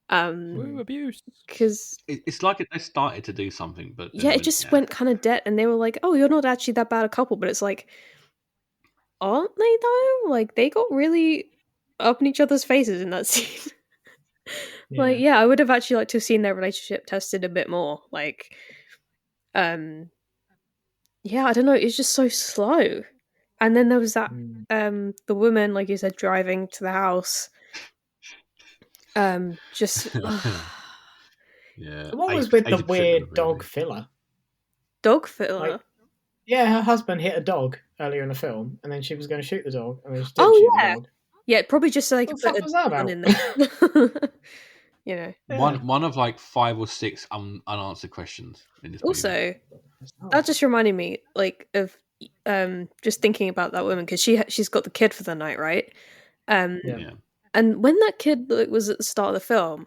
Abuse. Because it's like they started to do something, but it just went kind of dead, and they were like, "Oh, you're not actually that bad a couple," but it's like, aren't they though? Like, they got really up in each other's faces in that scene. Like, I would have actually liked to have seen their relationship tested a bit more. Like, I don't know, it's just so slow. And then there was that the woman, like you said, driving to the house. Just yeah. What was with the weird dog filler? Dog filler? Like, her husband hit a dog earlier in the film, and then she was going to shoot the dog, and then she didn't shoot the dog. Yeah, probably just so they could put a gun in there. One of like 5 or 6 unanswered questions in this also, movie. That just reminded me, like, of just thinking about that woman, because she's got the kid for the night, right? And when that kid was at the start of the film,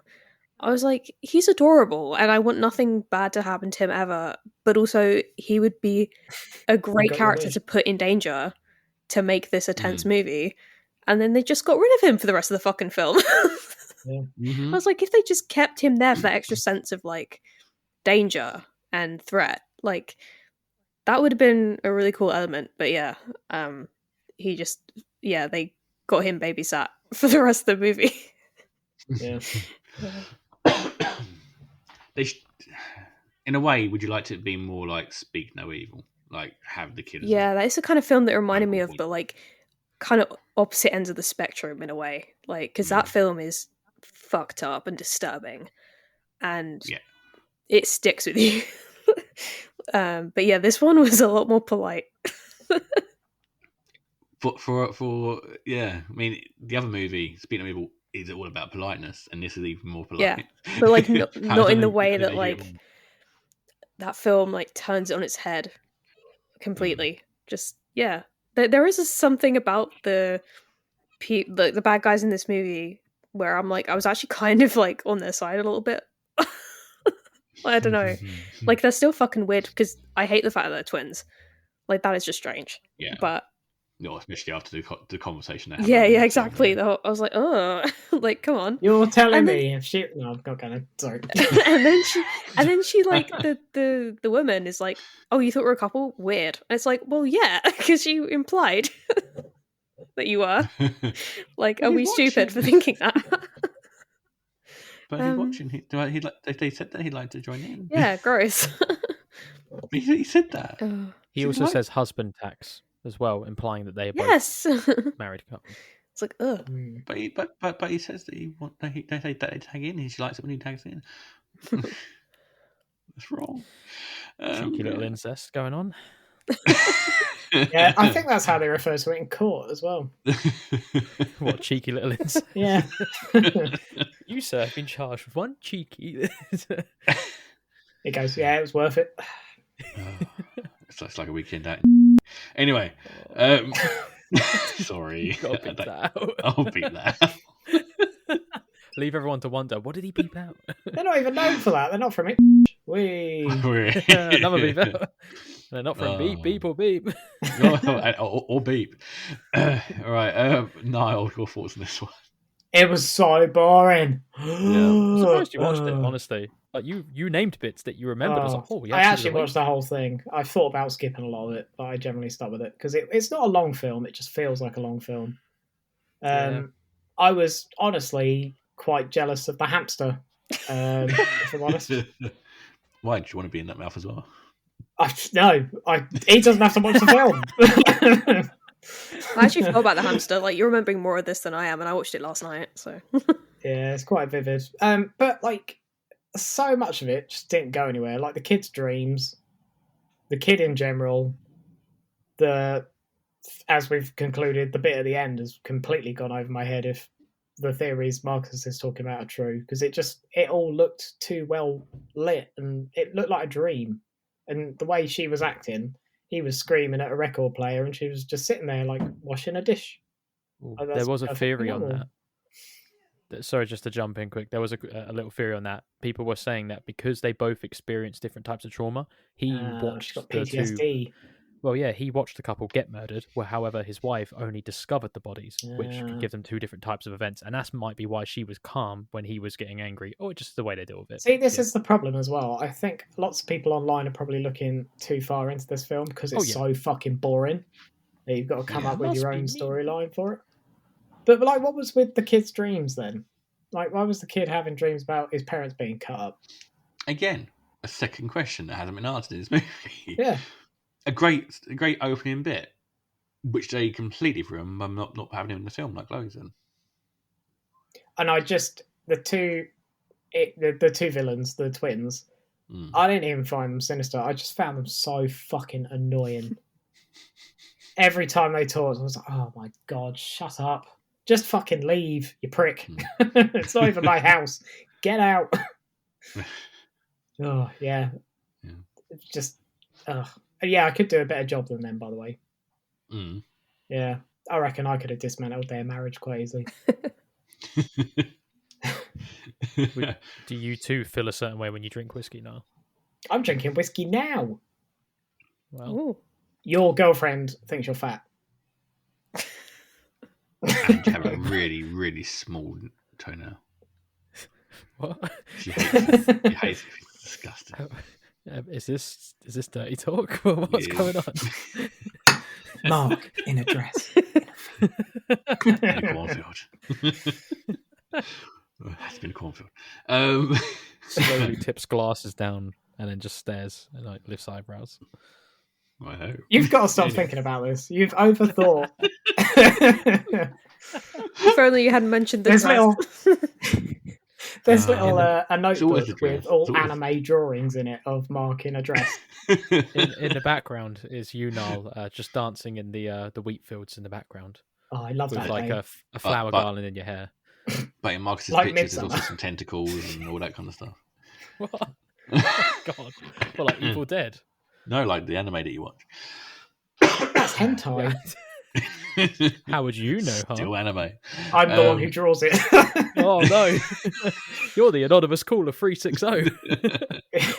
I was like, he's adorable, and I want nothing bad to happen to him ever. But also, he would be a great character to put in danger to make this a tense movie. And then they just got rid of him for the rest of the fucking film. I was like, if they just kept him there for that extra sense of like danger and threat, like that would have been a really cool element. But they got him babysat for the rest of the movie. Yeah. In a way, would you like to be more like Speak No Evil? Like, have the kids. Yeah, that is the kind of film that reminded me of, but like kind of opposite ends of the spectrum in a way. Like, because that film is fucked up and disturbing, and it sticks with you. But yeah, this one was a lot more polite. For yeah, I mean, the other movie, Speak No Evil, is all about politeness, and this is even more polite. Yeah, but like not in the way that like that film like turns it on its head completely. Just there is something about the bad guys in this movie where I'm like, I was actually kind of like on their side a little bit. I don't know, like they're still fucking weird because I hate the fact that they're twins. Like that is just strange. Yeah, but especially after the conversation. Yeah, exactly. I was like, oh, like come on. You're telling me if she? No, I'm not gonna. Sorry. and then she like the woman is like, oh, you thought we were a couple? Weird. And it's like, well, yeah, because you implied that you were. Like, are we stupid for thinking that? But he's watching. They said that he'd like to join in. Yeah, gross. he said that. He also says husband tax as well, implying that they are both married couple. It's like, ugh. But he says that they tag in, and she likes it when he tags in. That's wrong. Cheeky little incest going on. Yeah, I think that's how they refer to it in court as well. What, cheeky little incest? Yeah. You, sir, have been charged with one cheeky. It goes, yeah, it was worth it. It's like a weekend out. Anyway, sorry. You gotta beep that out. I'll beep that out. Leave everyone to wonder, what did he beep out? They're not even known for that. They're not from it. Another beep out. They're not from beep or beep. or beep. All right, Niall, your thoughts on this one? It was so boring. I'm surprised you watched it, honestly. Like you named bits that you remembered. I was like, oh, yeah. I actually watched the whole thing. I thought about skipping a lot of it, but I generally stuck with it because it's not a long film. It just feels like a long film. I was honestly quite jealous of the hamster, if I'm honest. Why? Do you want to be in that mouth as well? He doesn't have to watch the film. I actually felt about the hamster. Like, you're remembering more of this than I am, and I watched it last night, so... Yeah, it's quite vivid. But, like, so much of it just didn't go anywhere. Like, the kid's dreams, the kid in general, as we've concluded, the bit at the end has completely gone over my head if the theories Marcus is talking about are true, because it all looked too well lit, and it looked like a dream. And the way she was acting... He was screaming at a record player and she was just sitting there like washing a dish. There was a theory on that. Sorry, just to jump in quick. There was a little theory on that. People were saying that because they both experienced different types of trauma, he watched the PTSD. Well, yeah, he watched the couple get murdered, however, his wife only discovered the bodies, which could give them two different types of events. And that might be why she was calm when he was getting angry, or just the way they deal with it. See, this is the problem as well. I think lots of people online are probably looking too far into this film because it's so fucking boring. You've got to come up with your own storyline for it. But, like, what was with the kid's dreams then? Like, why was the kid having dreams about his parents being cut up? Again, a second question that hasn't been answered in this movie. Yeah. A great opening bit, which they completely threw him. I'm not having him in the film like Chloe's in. And I just the two villains, the twins. I didn't even find them sinister. I just found them so fucking annoying. Every time they talked, I was like, "Oh my god, shut up! Just fucking leave, you prick! It's not even my house. Get out!" Oh yeah. It's just. Yeah, I could do a better job than them, by the way. Yeah, I reckon I could have dismantled their marriage quite easily. Do you too feel a certain way when you drink whiskey now? I'm drinking whiskey now. Well, your girlfriend thinks you're fat. And you have a really, really small toenail. What? She hates it. It's disgusting. Is this dirty talk? What's going on? Mark in a dress. In a cornfield. Has been a cornfield. Slowly tips glasses down and then just stares and like lifts eyebrows. I hope. You've got to stop thinking about this. You've overthought. If only you hadn't mentioned the There's a notebook dress. with all anime drawings in it of Mark in a dress. In the background is you, Niall, just dancing in the wheat fields in the background. Oh, I love with that. Like a flower garland in your hair. But in Marcus's Like pictures, there's Midsummer. also some tentacles and all that kind of stuff. What? Oh, God. Well, like Evil Dead. No, like the anime that you watch. That's hentai. How would you know, huh? Still anime. I'm the one who draws it. Oh, no. You're the anonymous caller 360.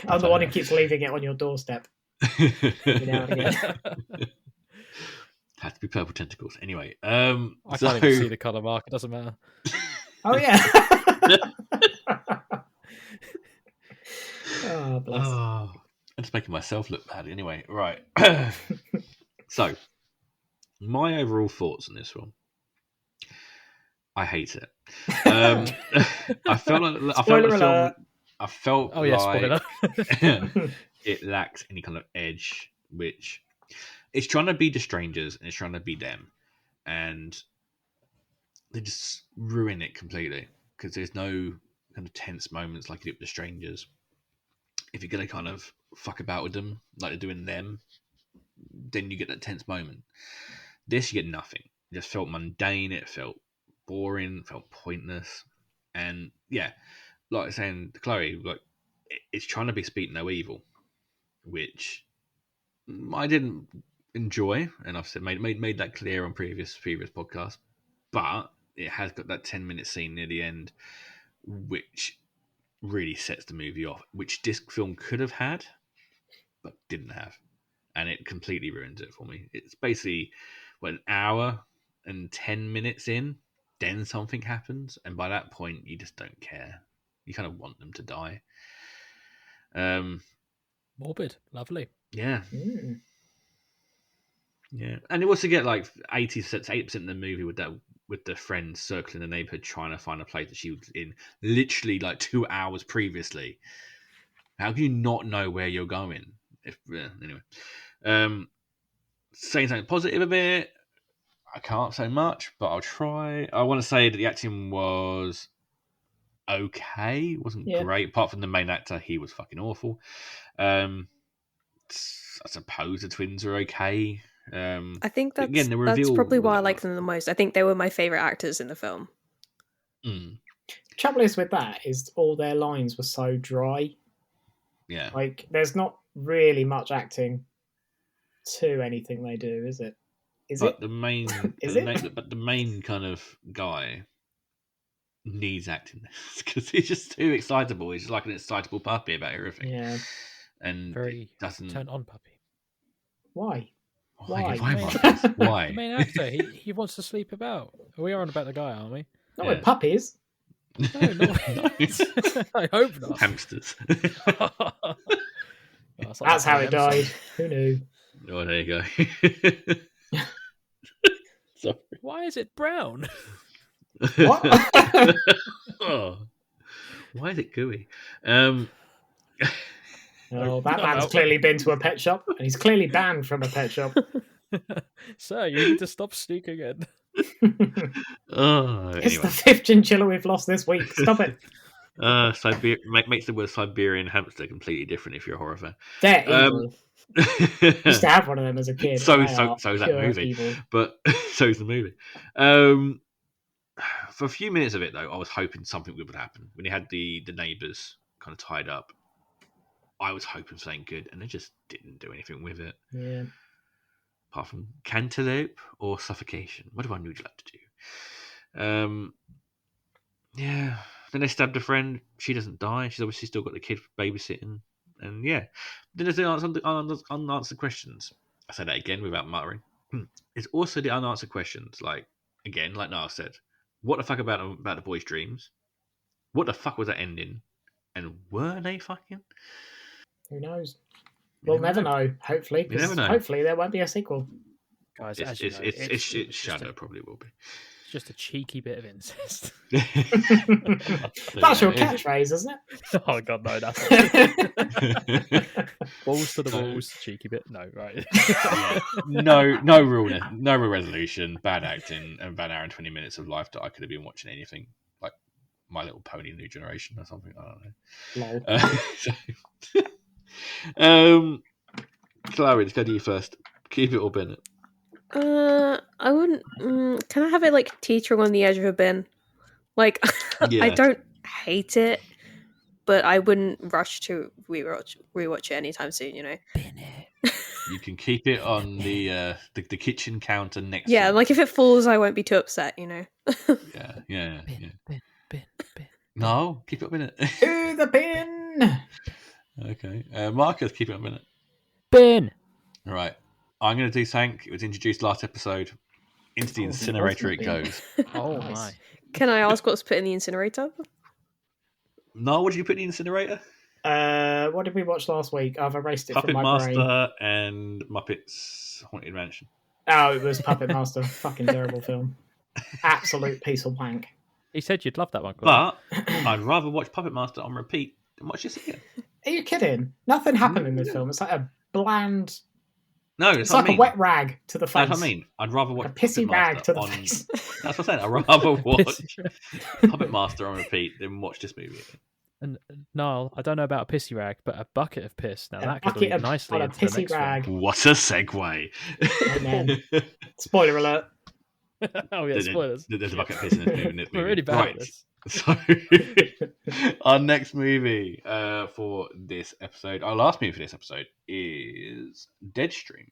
I'm the one who keeps leaving it on your doorstep. Every now and again. Has to be purple tentacles. Anyway, I can't even see the colour, Mark. It doesn't matter. Oh, yeah. Oh, bless. Oh, I'm just making myself look bad. Anyway, right. So, my overall thoughts on this one. I hate it. I felt Oh, yeah, spoiler. It lacks any kind of edge, which it's trying to be the strangers and it's trying to be them, and they just ruin it completely because there's no kind of tense moments like you do with the strangers. If you're gonna kind of fuck about with them like they're doing them, then you get that tense moment. This you get nothing. It just felt mundane. It felt boring. It felt pointless. And yeah, like I was saying to Chloe, like it's trying to be Speak No Evil, which I didn't enjoy, and I've said made that clear on previous podcasts. But it has got that 10-minute scene near the end, which really sets the movie off, which this film could have had, but didn't have, and it completely ruins it for me. It's basically an hour and 10 minutes in, then something happens, and by that point you just don't care. You kind of want them to die. Morbid, lovely. Yeah. Yeah, and it was to get like 8% of the movie with the friends circling the neighborhood trying to find a place that she was in literally like 2 hours previously. How can you not know where you're going? Anyway, saying something positive a bit, I can't say much, but I'll try. I want to say that the acting was okay. It wasn't great, apart from the main actor. He was fucking awful. I suppose the twins are okay. I think that's again, that's probably why I like them the most. I think they were my favourite actors in the film. Trouble is with that is all their lines were so dry. Yeah. Like there's not really much acting to anything they do, is it? But the main kind of guy needs acting because he's just too excitable. He's like an excitable puppy about everything. Yeah. And very doesn't turn on puppy. Why? Why? The main actor, he wants to sleep about. We are on about the guy, aren't we? Not with puppies. No, I hope not. Hamsters. That's how it died. Who knew? Oh, there you go. Sorry. Why is it brown? What? Oh. Why is it gooey? Oh, that man's clearly been to a pet shop, and he's clearly banned from a pet shop. Sir, you need to stop sneaking in. It's the 5th chinchilla we've lost this week. Stop it. Makes the word Siberian hamster completely different if you're a horror fan. They're evil. Used to have one of them as a kid. So is that movie. Evil. But so is the movie. For a few minutes of it, though, I was hoping something would happen. When he had the neighbours kind of tied up, I was hoping for something good, and they just didn't do anything with it. Yeah. Apart from cantaloupe or suffocation. What do I usually like to do? Yeah. Then they stabbed a friend. She doesn't die. She's obviously still got the kid babysitting. And yeah. Then there's the unanswered questions. I say that again without muttering. It's also the unanswered questions. Like Niall said. What the fuck about the boys' dreams? What the fuck was that ending? And were they fucking? Who knows? We'll never know. Hopefully, never know. Hopefully there won't be a sequel. Guys, it's as you know, it's just Shudder probably will be. It's just a cheeky bit of incest. That's your catchphrase, isn't it? Oh god, no, that's balls to the walls, cheeky bit. No, right? No real resolution, bad acting, and about an hour and 20 minutes of life that I could have been watching anything like My Little Pony: New Generation or something. I don't know. Chloe, let's go to you first. Keep it or bin it. I wouldn't. Can I have it like teetering on the edge of a bin? Like, I don't hate it, but I wouldn't rush to rewatch it anytime soon. You know. Bin it. You can keep it on the kitchen counter next. Yeah, to like if it falls, I won't be too upset. You know. Yeah. Bin. No, keep it up in it. To the bin. Okay, Marcus, keep it up in it. Bin. All right. I'm going to do Thank. It was introduced last episode. Into the incinerator it goes. Oh my! Can I ask what's put in the incinerator? No, what did you put in the incinerator? What did we watch last week? I've erased it Puppet from my brain. Master and Muppets Haunted Mansion. Oh, it was Puppet Master. Fucking terrible film. Absolute piece of wank. He said you'd love that one, Chloe. But I'd rather watch Puppet Master on repeat than watch this again. Are you kidding? Nothing happened in this film. It's like a bland. No, It's like a wet rag to the face. That's what I mean. I'd rather watch a pissy Puppet rag Master to the on... face. That's what I'm saying. I'd rather watch Puppet Master on repeat than watch this movie again. And Niall, I don't know about a pissy rag, but a bucket of piss. Now that could bucket lead of- nicely on a into the pissy next rag. one. What a segue. Amen. Spoiler alert. Oh yeah, spoilers. There's a bucket of piss in this movie. We're really bad at this. So, our next movie for this episode, our last movie for this episode, is Deadstream.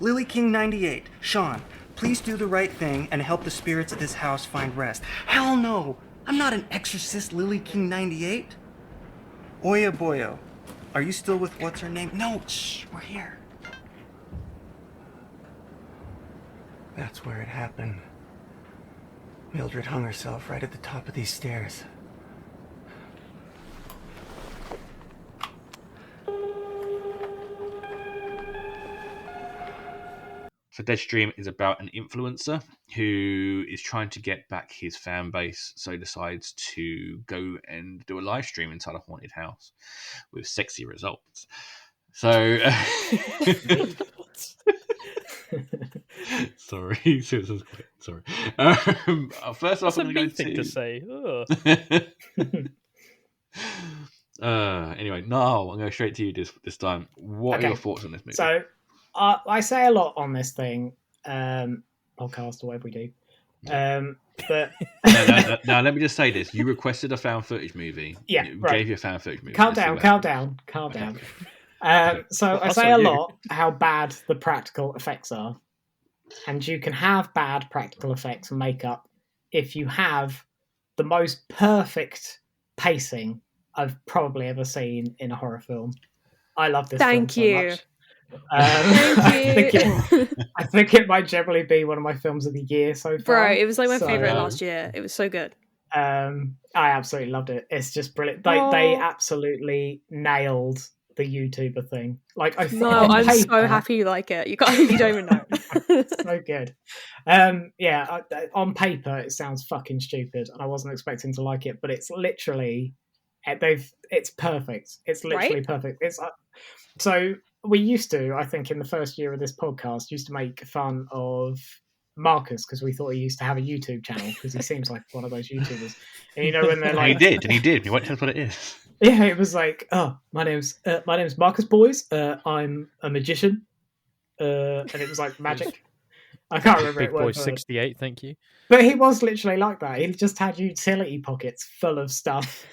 Lily King 98, Sean, please do the right thing and help the spirits of this house find rest. Hell no! I'm not an exorcist, Lily King 98. Oya Boyo, are you still with what's her name? No, shh, we're here. That's where it happened. Mildred hung herself right at the top of these stairs. So Deadstream is about an influencer who is trying to get back his fan base, so decides to go and do a live stream inside a haunted house with sexy results. So, sorry, sorry. First off, I'm going to say. Anyway, no, I'm going straight to you this time. What are your thoughts on this movie? So, I say a lot on this thing, podcast or whatever we do. But now, let me just say this: you requested a found footage movie. Yeah, right. Gave you a found footage movie. Calm down. So I say a lot how bad the practical effects are, and you can have bad practical effects and makeup if you have the most perfect pacing I've probably ever seen in a horror film. I love this. Thank film you. So much. Thank you. I think it might generally be one of my films of the year so far. Bro, it was like my favorite last year. It was so good. I absolutely loved it. It's just brilliant. They absolutely nailed the YouTuber thing. Like I'm so happy you like it. You don't even know. So good. On paper it sounds fucking stupid, and I wasn't expecting to like it, but it's literally it's perfect. It's literally perfect. It's so. We used to, I think, in the first year of this podcast, used to make fun of Marcus because we thought he used to have a YouTube channel because he seems like one of those YouTubers. And you know when they're like, he did. You won't tell us what it is. Yeah, it was like, oh, my name's Marcus, boys. I'm a magician, and it was like magic. I can't remember Big it. Boy 68, thank you. But he was literally like that. He just had utility pockets full of stuff.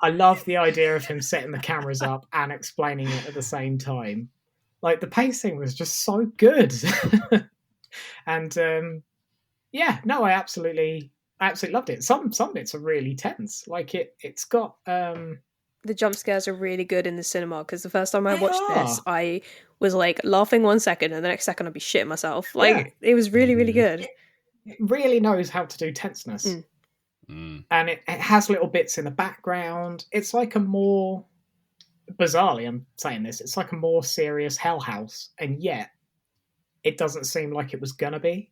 I love the idea of him setting the cameras up and explaining it at the same time. Like the pacing was just so good. And I absolutely loved it. Some bits are really tense. Like it's got the jump scares are really good in the cinema because the first time I watched this, I was like laughing 1 second and the next second I'd be shitting myself. Like it was really, really good. It really knows how to do tenseness. And it has little bits in the background. It's like a more, bizarrely I'm saying this, it's like a more serious Hell House, and yet it doesn't seem like it was gonna be.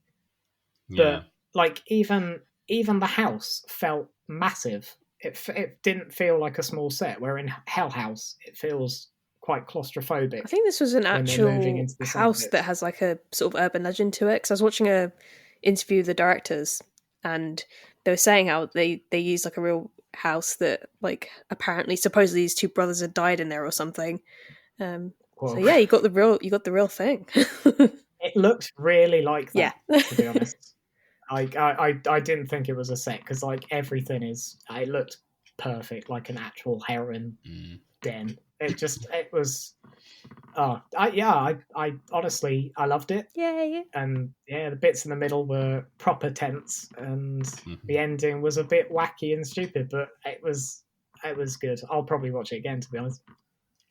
Yeah. But like even the house felt massive. It didn't feel like a small set. Where in Hell House, it feels quite claustrophobic. I think this was an when they're moving actual into the house set that has like a sort of urban legend to it. Because I was watching a interview with the directors, and they were saying how they use like a real house that like apparently supposedly these two brothers had died in there or something. So Whoa. yeah, you got the real thing. It looked really like that. Yeah. To be honest, I didn't think it was a set because like everything is. It looked perfect, like an actual heroin den. It was. I honestly I loved it. Yay! And yeah, the bits in the middle were proper tense, and the ending was a bit wacky and stupid, but it was good. I'll probably watch it again, to be honest.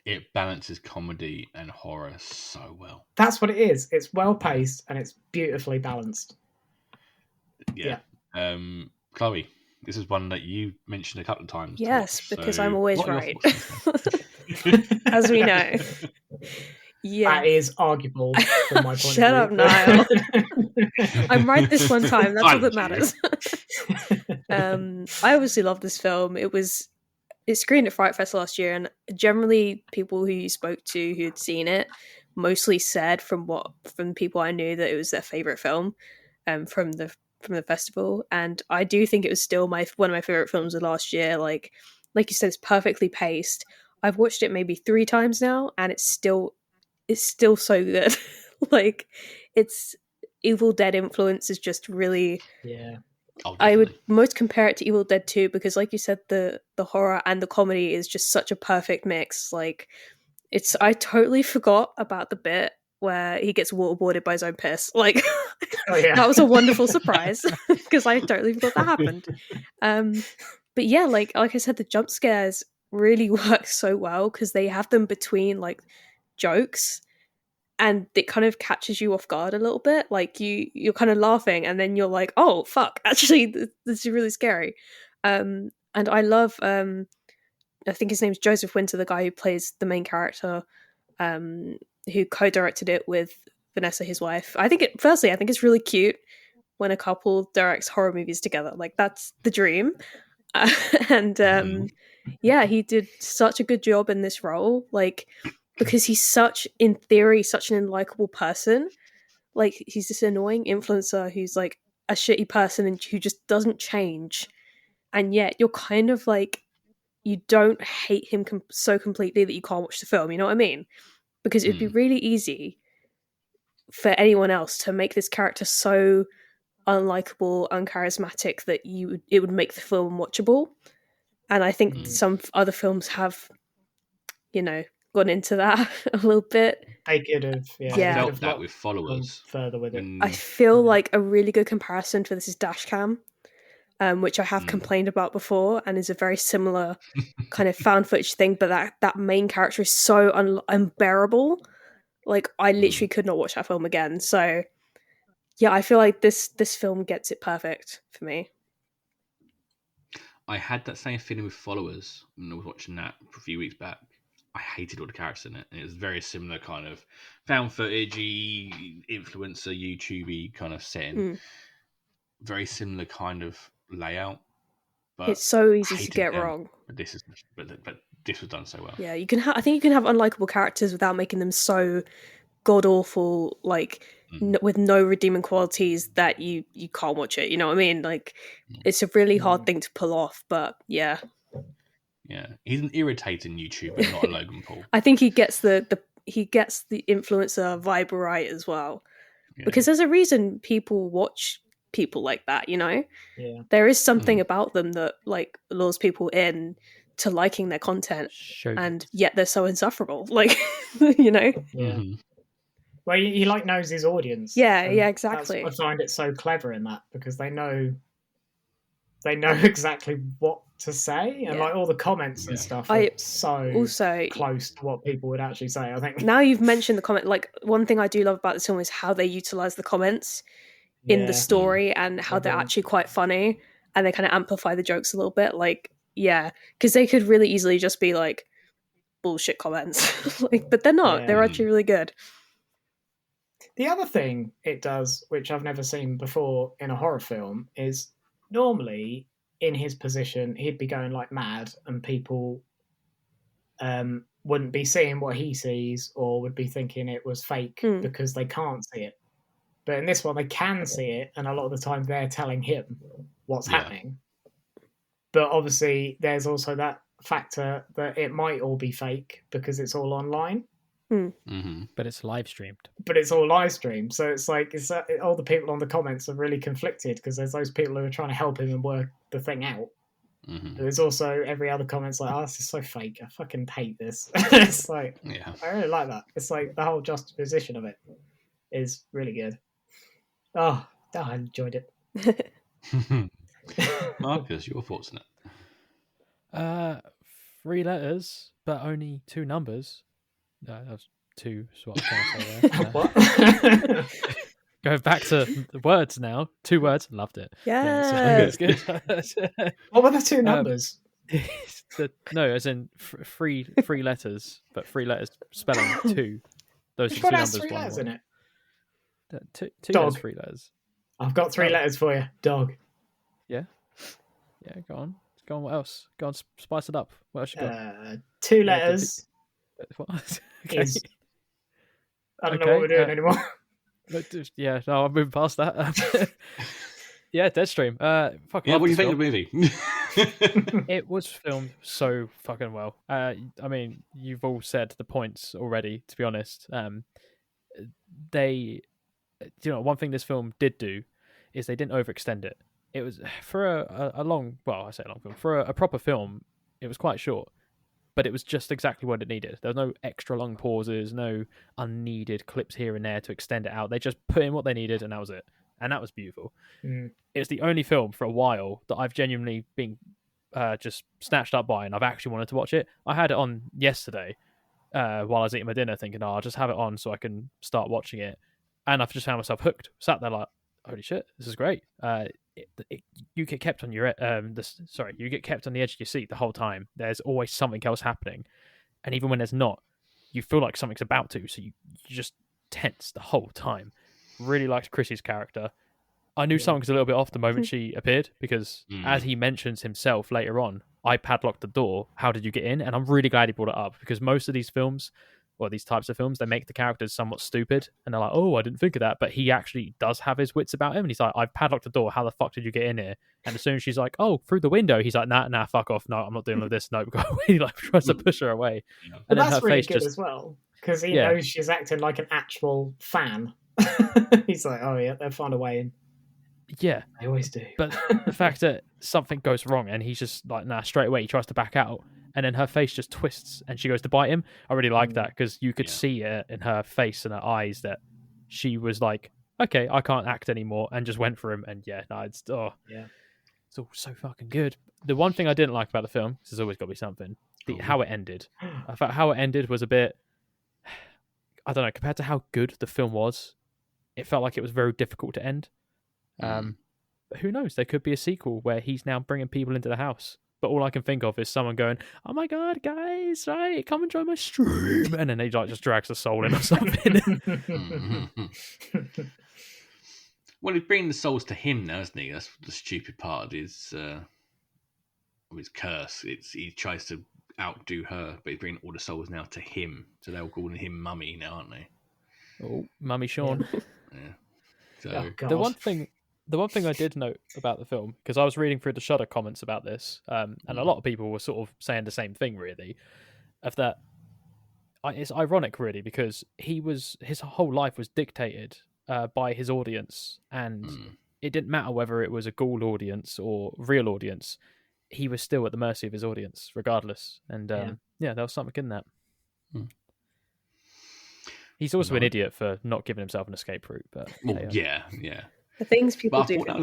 It balances comedy and horror so well. That's what it is. It's well paced and it's beautifully balanced. Yeah. Chloe, this is one that you mentioned a couple of times. Yes, watch, because so I'm always what are right. your thoughts? As we know. Yeah. That is arguable from my point Shut of up, view. Niall. I'm right this one time. That's all that Silence matters. I obviously love this film. It screened at Fright Fest last year, and generally people who you spoke to who had seen it mostly said from people I knew that it was their favorite film from the festival. And I do think it was still one of my favorite films of last year. Like you said, it's perfectly paced. I've watched it maybe 3 times now, and it's still so good. Like, it's Evil Dead influence is just really. Yeah. I would most compare it to Evil Dead 2 because, like you said, the horror and the comedy is just such a perfect mix. Like, I totally forgot about the bit where he gets waterboarded by his own piss. Like, that was a wonderful surprise because I totally forgot that happened. But yeah, like I said, the jump scares really work so well because they have them between like jokes, and it kind of catches you off guard a little bit. Like you're kind of laughing, and then you're like, "Oh fuck!" Actually, this is really scary. And I love. I think his name's Joseph Winter, the guy who plays the main character, who co-directed it with Vanessa, his wife. I think it's really cute when a couple directs horror movies together. Like, that's the dream. And yeah, he did such a good job in this role. Like, because he's in theory, such an unlikable person. Like, he's this annoying influencer who's like a shitty person and who just doesn't change. And yet you're kind of like, you don't hate him so completely that you can't watch the film. You know what I mean? Because it'd be really easy for anyone else to make this character so unlikable, uncharismatic that it would make the film watchable. And I think some other films have, gone into that a little bit. They could have, I felt that with Followers. Further with it. I feel like a really good comparison for this is Dashcam, which I have complained about before, and is a very similar kind of found footage thing. But that main character is so unbearable. Like, I literally could not watch that film again. So yeah, I feel like this film gets it perfect for me. I had that same feeling with Followers when I was watching that a few weeks back. I hated all the characters in it. And it was very similar kind of found footage-y, influencer, YouTube-y kind of setting. Very similar kind of layout. But it's so easy to get wrong. But this was done so well. Yeah, I think you can have unlikable characters without making them so god-awful, like, with no redeeming qualities that you can't watch it. You know what I mean? Like, it's a really hard thing to pull off, but yeah. Yeah, he's an irritating YouTuber, not a Logan Paul. I think he gets the influencer vibe right as well, because there's a reason people watch people like that. Yeah, there is something about them that like lures people in to liking their content, and yet they're so insufferable. Like, Yeah. Well, he like knows his audience. Yeah, exactly. I find it so clever in that because they know exactly what to say, and like all the comments and stuff are so close to what people would actually say. I think now you've mentioned the comment, like, one thing I do love about this film is how they utilize the comments in the story and how they're actually quite funny, and they kind of amplify the jokes a little bit. Like, yeah, because they could really easily just be like bullshit comments, like, but they're not. They're actually really good. The other thing it does, which I've never seen before in a horror film, is normally in his position he'd be going like mad, and people wouldn't be seeing what he sees, or would be thinking it was fake because they can't see it. But in this one, they can see it, and a lot of the time they're telling him what's happening. But obviously, there's also that factor that it might all be fake because it's all online. But it's live streamed. But it's all live streamed, so it's like all the people on the comments are really conflicted because there's those people who are trying to help him and work the thing out. But there's also every other comment's like, "Oh, this is so fake. I fucking hate this." It's like, I really like that. It's like the whole juxtaposition of it is really good. Oh, I enjoyed it. Marcus, your thoughts on it? 3 letters, but only 2 numbers. No, that was 2. Is what I was trying to say there. What? Going back to the words now. 2 words. Loved it. Yeah. It's good. What were the 2 numbers? No, as in 3 letters, but 3 letters spelling 2. Those are 2 Has numbers. 3 letters in it. 2 Dog. letters, 3 letters. I've got 3 letters for you. Dog. Yeah. Go on. What else? Go on, spice it up. What else you got? 2 letters. What? Okay. I don't know what we're doing anymore. Yeah, no, I'm moving past that. Deadstream. What do you think of the movie? It was filmed so fucking well. I mean, you've all said the points already, to be honest. One thing this film did do is they didn't overextend it. It was for a long film. For a proper film, it was quite short, but it was just exactly what it needed. There was no extra long pauses, no unneeded clips here and there to extend it out. They just put in what they needed, and that was it. And that was beautiful. It's the only film for a while that I've genuinely been just snatched up by, and I've actually wanted to watch it. I had it on yesterday while I was eating my dinner, thinking, I'll just have it on so I can start watching it. And I've just found myself hooked. Sat there like, holy shit, this is great. You get kept on you get kept on the edge of your seat the whole time. There's always something else happening, and even when there's not, you feel like something's about to. So you just tense the whole time. Really liked Chrissy's character. I knew something was a little bit off the moment she appeared because, as he mentions himself later on, I padlocked the door. How did you get in? And I'm really glad he brought it up because most of these films, or these types of films, they make the characters somewhat stupid, and they're like, "Oh, I didn't think of that," but he actually does have his wits about him, and he's like, "I've padlocked the door. How the fuck did you get in here?" And as soon as she's like, "Oh, through the window," he's like, "Nah, fuck off. No, I'm not dealing with this. No, go away." He like tries to push her away, and then that's her really face good as well because he knows she's acting like an actual fan. He's like, "Oh yeah, they'll find a way in." Yeah, they always do. But the fact that something goes wrong and he's just like, "Nah," straight away he tries to back out. And then her face just twists and she goes to bite him. I really like that because you could see it in her face and her eyes that she was like, okay, I can't act anymore, and just went for him. And it's all so fucking good. The one thing I didn't like about the film, there's always got to be something, how it ended. I thought how it ended was a bit, I don't know, compared to how good the film was, it felt like it was very difficult to end. But who knows? There could be a sequel where he's now bringing people into the house. But all I can think of is someone going, "Oh my god, guys, right, come and join my stream," and then he like just drags the soul in or something. Well, he's bringing the souls to him now, isn't he? That's the stupid part of his curse. He tries to outdo her, but he's bringing all the souls now to him. So they're all calling him Mummy now, aren't they? Oh, Mummy Sean. Yeah. So the one thing I did note about the film, because I was reading through the Shudder comments about this, and a lot of people were sort of saying the same thing, really, of that. It's ironic, really, because his whole life was dictated by his audience, and it didn't matter whether it was a ghoul audience or real audience. He was still at the mercy of his audience, regardless. And there was something in that. He's also an idiot for not giving himself an escape route. But yeah. The things people do. But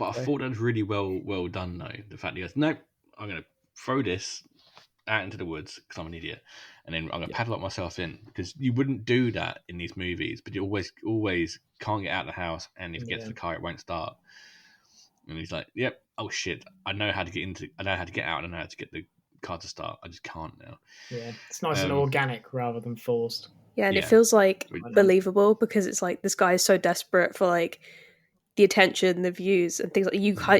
I thought that was really well done, though. The fact that he goes, "Nope, I'm going to throw this out into the woods because I'm an idiot, and then I'm going to padlock myself in," because you wouldn't do that in these movies, but you always can't get out of the house, and if you get to the car, it won't start. And he's like, "Yep, oh shit, I know how to get out, I know how to get the car to start. I just can't now." Yeah, it's nice and organic rather than forced. Yeah, and it Yeah. feels like I know. believable because it's like this guy is so desperate for like the attention, the views, and things like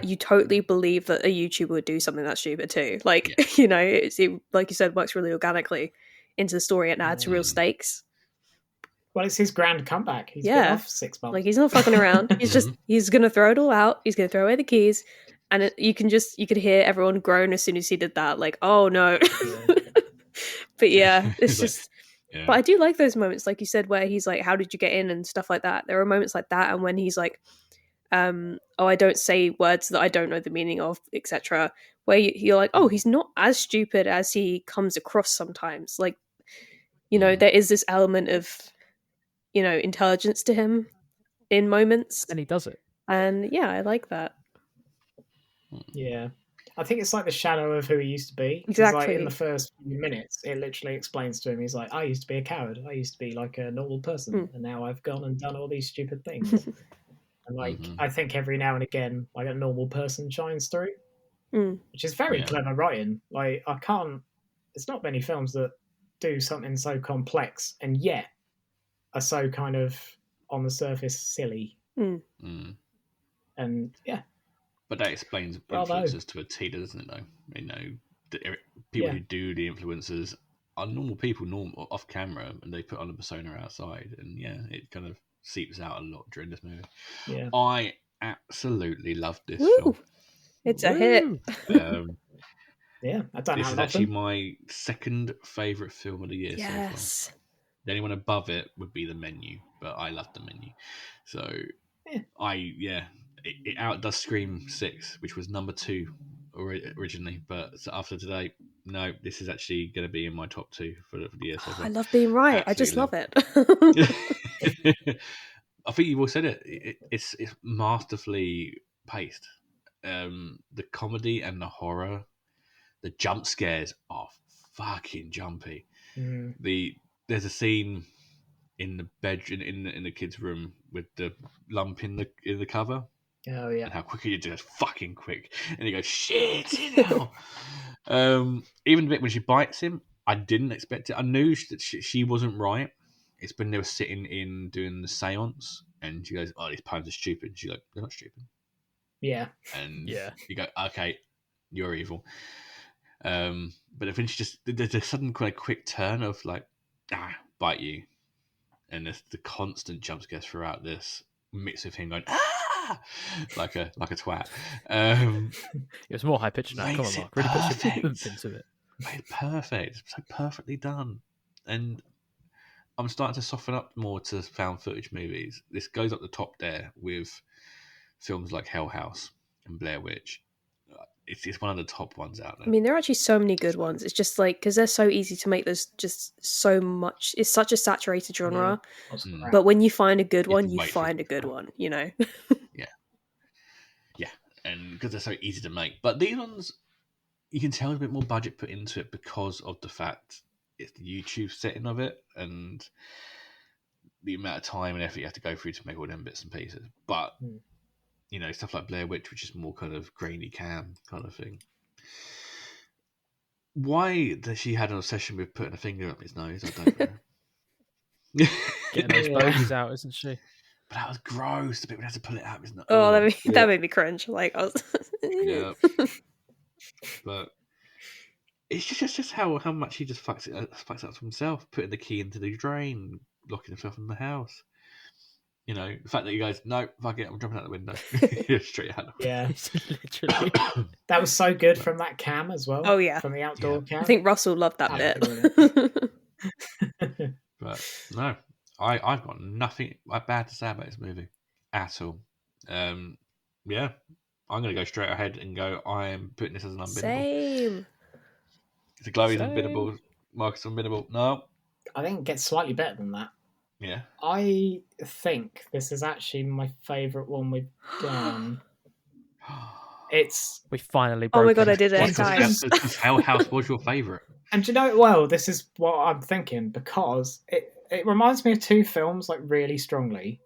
you totally believe that a YouTuber would do something that stupid too. Like you know, it like you said, works really organically into the story and adds real stakes. Well, it's his grand comeback. He's been off 6 months. Like he's not fucking around. He's gonna throw it all out. He's gonna throw away the keys, and you could hear everyone groan as soon as he did that. Like, oh no. But yeah, it's just. Yeah. But I do like those moments, like you said, where he's like, "How did you get in?" and stuff like that. There are moments like that, and when he's like, "Oh, I don't say words that I don't know the meaning of," etc. Where you're like, "Oh, he's not as stupid as he comes across sometimes." Like, you know, there is this element of, you know, intelligence to him in moments, and he does it. And yeah, I like that. Yeah. I think it's like the shadow of who he used to be. Exactly. Like in the first few minutes, it literally explains to him, he's like, I used to be a coward. I used to be like a normal person. And now I've gone and done all these stupid things. And like, I think every now and again, like a normal person shines through, which is very clever writing. Like it's not many films that do something so complex and yet are so kind of on the surface silly. And yeah. But that explains influencers to a T, doesn't it? Though, you know, people who do the influencers are normal people, normal off camera, and they put on a persona outside, and it kind of seeps out a lot during this movie. Yeah, I absolutely loved this film. It's a hit. Yeah, I don't know. This is actually my second favourite film of the year so far. The only one above it would be The Menu, but I love The Menu, so It outdoes Scream 6, which was number 2 originally, but after today, no, this is actually going to be in my top 2 for the year so far. I love being right. Absolutely I just love it. I think you've all said it. It's masterfully paced. The comedy and the horror, the jump scares are fucking jumpy. There's a scene in the bedroom in the kids' room with the lump in the cover. Oh yeah, and how quickly you do it, fucking quick, and he goes shit. Even the bit when she bites him, I didn't expect it. I knew that she wasn't right. It's when they were sitting in doing the seance, and she goes, "Oh, these poems are stupid." She's like, "They're not stupid." Yeah, and you go, "Okay, you're evil." But then she just there's a sudden kind of quick turn of like, bite you, and there's the constant jump scares throughout this mix of him going like a twat. It was more high pitched now. Come on, Mark. Really put your oomph into it. Made perfect. So perfectly done. And I'm starting to soften up more to found footage movies. This goes up the top there with films like Hell House and Blair Witch. It's one of the top ones out there. I mean, there are actually so many good ones. It's just like, because they're so easy to make, there's just so much. It's such a saturated genre. But when you find a good one, you find a good one, you know? Yeah. And because they're so easy to make. But these ones, you can tell a bit more budget put into it because of the fact it's the YouTube setting of it and the amount of time and effort you have to go through to make all them bits and pieces. But you know, stuff like Blair Witch, which is more kind of grainy cam kind of thing. Why that she had an obsession with putting a finger up his nose, I don't know. Getting those bogies out, isn't she? But that was gross. The bit when he had to pull it out his nose. Oh, that made me cringe. Like, I was... yeah. But it's just how much he just fucks up to himself, putting the key into the drain, locking himself in the house. You know, the fact that you guys, no, fuck it, I'm jumping out the window. Straight out. Yeah. Literally. That was so good from that cam as well. Oh, yeah. From the outdoor cam. I think Russell loved that bit. But no, I've got nothing bad to say about this movie at all. Yeah, I'm going to go straight ahead and go, I am putting this as an unbiddable. Same. It's a Chloe's unbiddable, Marcus unbiddable. No. I think it gets slightly better than that. Yeah. I think this is actually my favourite one we've done. We finally broke Oh my god, I did it in time. Hell House was your favourite. And do you know, well, this is what I'm thinking, because it reminds me of 2 films like really strongly.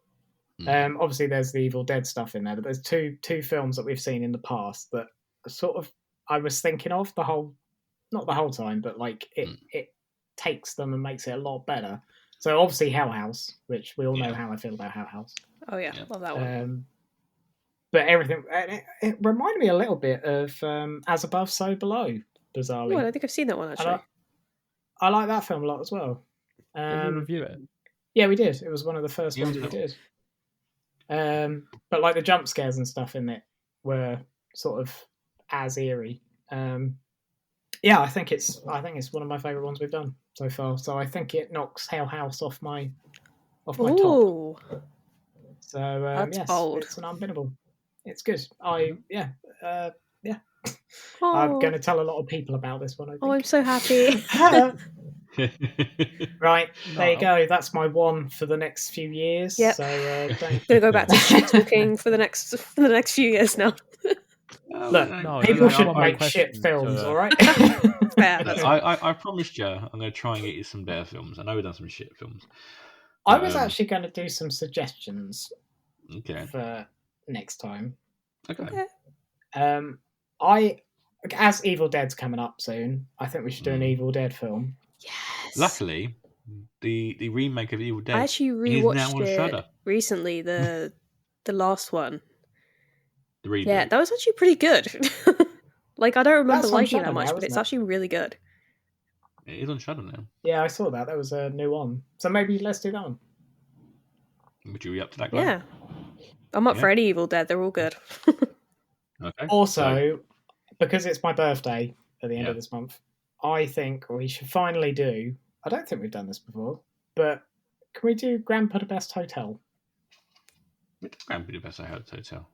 Obviously there's the Evil Dead stuff in there, but there's two films that we've seen in the past that sort of I was thinking of not the whole time, but like it takes them and makes it a lot better. So obviously Hell House, which we all know how I feel about Hell House. Oh yeah, love that one. But everything it reminded me a little bit of As Above, So Below. Bizarrely, Oh, I don't think I've seen that one actually. I like that film a lot as well. Did we review it? Yeah, we did. It was one of the first ones we did. But like the jump scares and stuff in it were sort of as eerie. Yeah, I think it's one of my favourite ones we've done so far. So I think it knocks Hell House off my top. So that's bold. It's an unbinnable. It's good. I'm going to tell a lot of people about this one. I think. Oh, I'm so happy. Right, there you go. That's my one for the next few years. Yep. So gonna go back to shit talking for the next few years now. Look, people should make shit films, all right? I promised you I'm going to try and get you some better films. I know we've done some shit films. I was actually going to do some suggestions for next time. Okay. As Evil Dead's coming up soon, I think we should do an Evil Dead film. Yes. Luckily, the remake of Evil Dead I actually is now rewatched on it Shudder. recently. The last one. The reboot. Yeah, that was actually pretty good. Like I don't remember That's on liking it Shudder that much, now, but it's isn't it? actually really good. It is on Shudder now. Yeah, I saw that. That was a new one. So maybe let's do that one. Would you be up to that guy? Yeah. I'm up for any Evil Dead. They're all good. Okay. Also, because it's my birthday at the end of this month, I think we should finally do. I don't think we've done this before, but can we do Grand Budapest Hotel? We did Grand Budapest Hotel.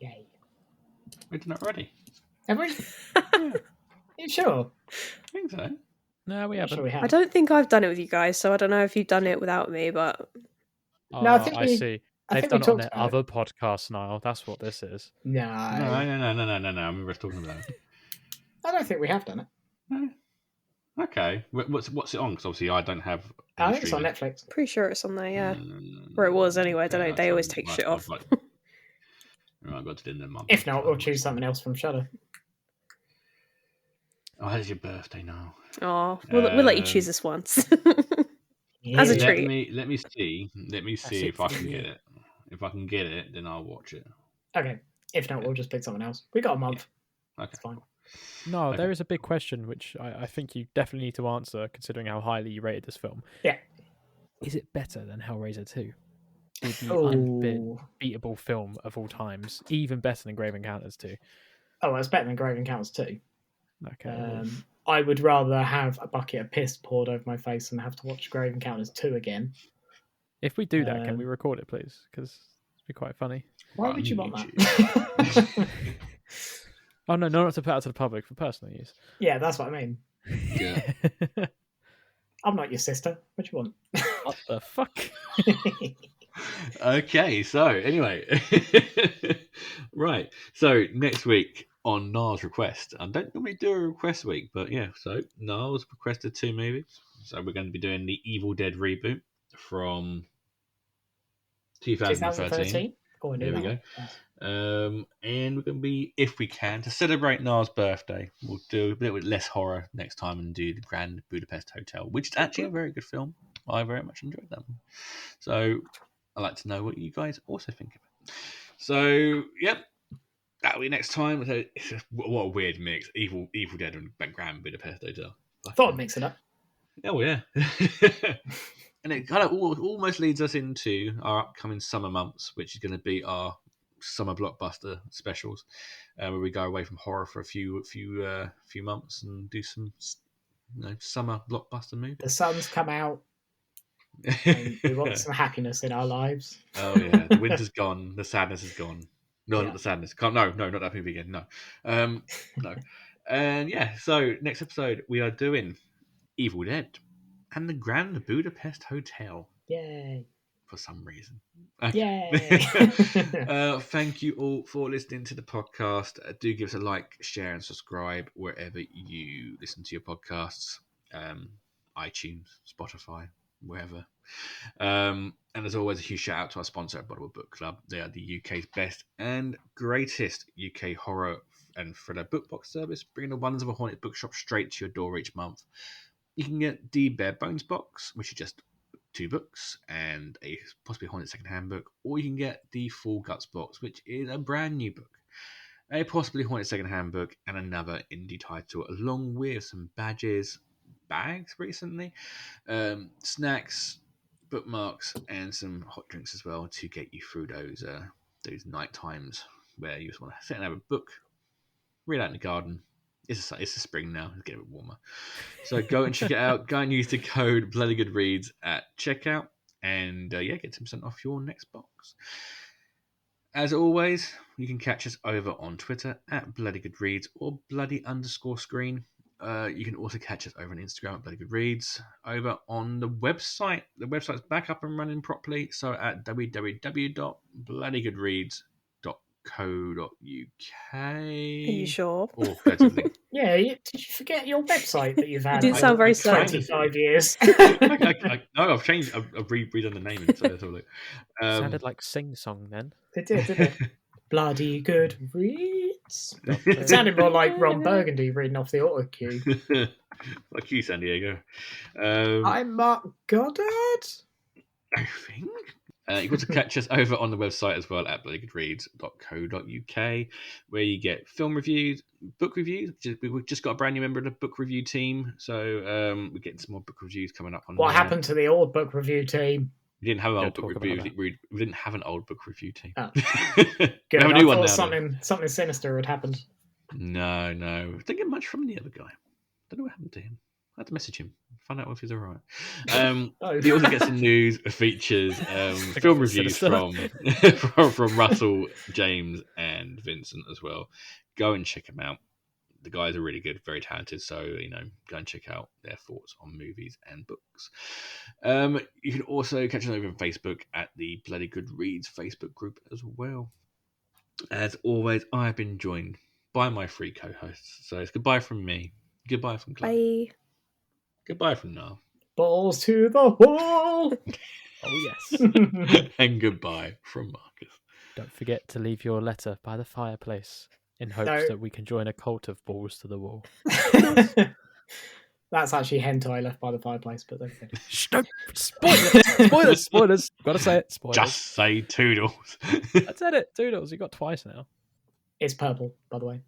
Yay! We did that already. Have we? You sure? I think so. No, we haven't. Sure we have. I don't think I've done it with you guys, so I don't know if you've done it without me, but No, I think I see. They've done it on their other podcasts, Niall. That's what this is. No. No. I remember us talking about it. I don't think we have done it. No. Okay. What's it on? Because obviously I don't have. I think it's on Netflix. pretty sure it's on there, yeah. Or it was anyway. I don't know. They always take shit off. Right, I've got to do them. If not, we'll choose something else from Shudder. Oh, that's your birthday now. Oh, we'll let you choose this once. As a treat. Let me see if I can get it. If I can get it, then I'll watch it. Okay. If not, we'll just pick something else. We got a month. Okay. It's fine. No, there is a big question which I think you definitely need to answer, considering how highly you rated this film. Yeah. Is it better than Hellraiser 2? The unbeatable film of all times, even better than Grave Encounters 2. Oh, it's better than Grave Encounters 2. Okay. I would rather have a bucket of piss poured over my face than have to watch Grave Encounters 2 again. If we do that, can we record it, please? Because it'd be quite funny. Why would you want that? Oh, no, not to put out to the public, for personal use. Yeah, that's what I mean. Yeah. I'm not your sister. What do you want? What the fuck? Okay, so anyway. Right. So next week on Niall's request. I don't normally do a request week, but yeah, so Niall's requested 2 movies. So we're going to be doing the Evil Dead reboot from 2013. Oh, there we go. And we're going to be, if we can, to celebrate Niall's birthday, we'll do a little bit less horror next time and do the Grand Budapest Hotel, which is actually a very good film. I very much enjoyed that one. So I'd like to know what you guys also think of it. So, yep, that'll be next time. So, what a weird mix. Evil Dead and Grand Budapest Hotel. I thought I'd mix it up. Oh, yeah. And it kind of almost leads us into our upcoming summer months, which is going to be our summer blockbuster specials, where we go away from horror for a few months and do some summer blockbuster movies. The sun's come out. And we want some happiness in our lives. Oh yeah, the winter's gone, the sadness is gone. No, not the sadness. No, not that movie again. No, no. And yeah, so next episode we are doing Evil Dead and the Grand Budapest Hotel. Yay! For some reason. Yay! Thank you all for listening to the podcast. Do give us a like, share, and subscribe wherever you listen to your podcasts. iTunes, Spotify, wherever. And as always, a huge shout out to our sponsor at Bottle Book Club. They are the UK's best and greatest UK horror and thriller book box service, bringing the wonders of a haunted bookshop straight to your door each month. You can get the Bare Bones box, which is just 2 books and a possibly haunted secondhand book, or you can get the Full Guts box, which is a brand new book, a possibly haunted secondhand book, and another indie title, along with some badges, bags recently, snacks, bookmarks, and some hot drinks as well to get you through those night times where you just want to sit and have a book, read out in the garden. It's the spring now. It's getting a bit warmer. So go and check it out. Go and use the code BloodyGoodReads at checkout. And get 10% off your next box. As always, you can catch us over on Twitter at BloodyGoodReads or Bloody_screen. You can also catch us over on Instagram at BloodyGoodReads. Over on the website. The website's back up and running properly. So at www.bloodygoodreads.co.uk. Are you sure? Yeah, did you forget your website that you've had? You didn't sound very 25 years. No, I've changed. I've redone the naming. So that's all it. Sounded like Sing Song then. It did, didn't it? Bloody good reads. It sounded more like Ron Burgundy reading off the auto cue. Fuck you, San Diego. I'm Mark Goddard. I think. You can also catch us over on the website as well at bloodygoodreads.co.uk, where you get film reviews, book reviews. We've just got a brand new member of the book review team, so we're getting some more book reviews coming up on What happened to the old book review team? We didn't have an old book review. We didn't have an old book review team. Oh. Good. I have a new one now, something sinister had happened. No. Don't get much from the other guy. Don't know what happened to him. I had to message him, find out if he's all right. You also get some news, features, film reviews from Russell, James, and Vincent as well. Go and check them out. The guys are really good, very talented. So, go and check out their thoughts on movies and books. You can also catch us over on Facebook at the Bloody Good Reads Facebook group as well. As always, I have been joined by my 3 co-hosts. So it's goodbye from me. Goodbye from Clay. Bye. Goodbye from Niall. Balls to the wall. Oh, yes. And goodbye from Marcus. Don't forget to leave your letter by the fireplace in hopes that we can join a cult of balls to the wall. That's actually hentai left by the fireplace, but okay. Stop! Spoilers! Gotta say it. Spoilers. Just say Toodles. I said it. Toodles. You got twice now. It's purple, by the way.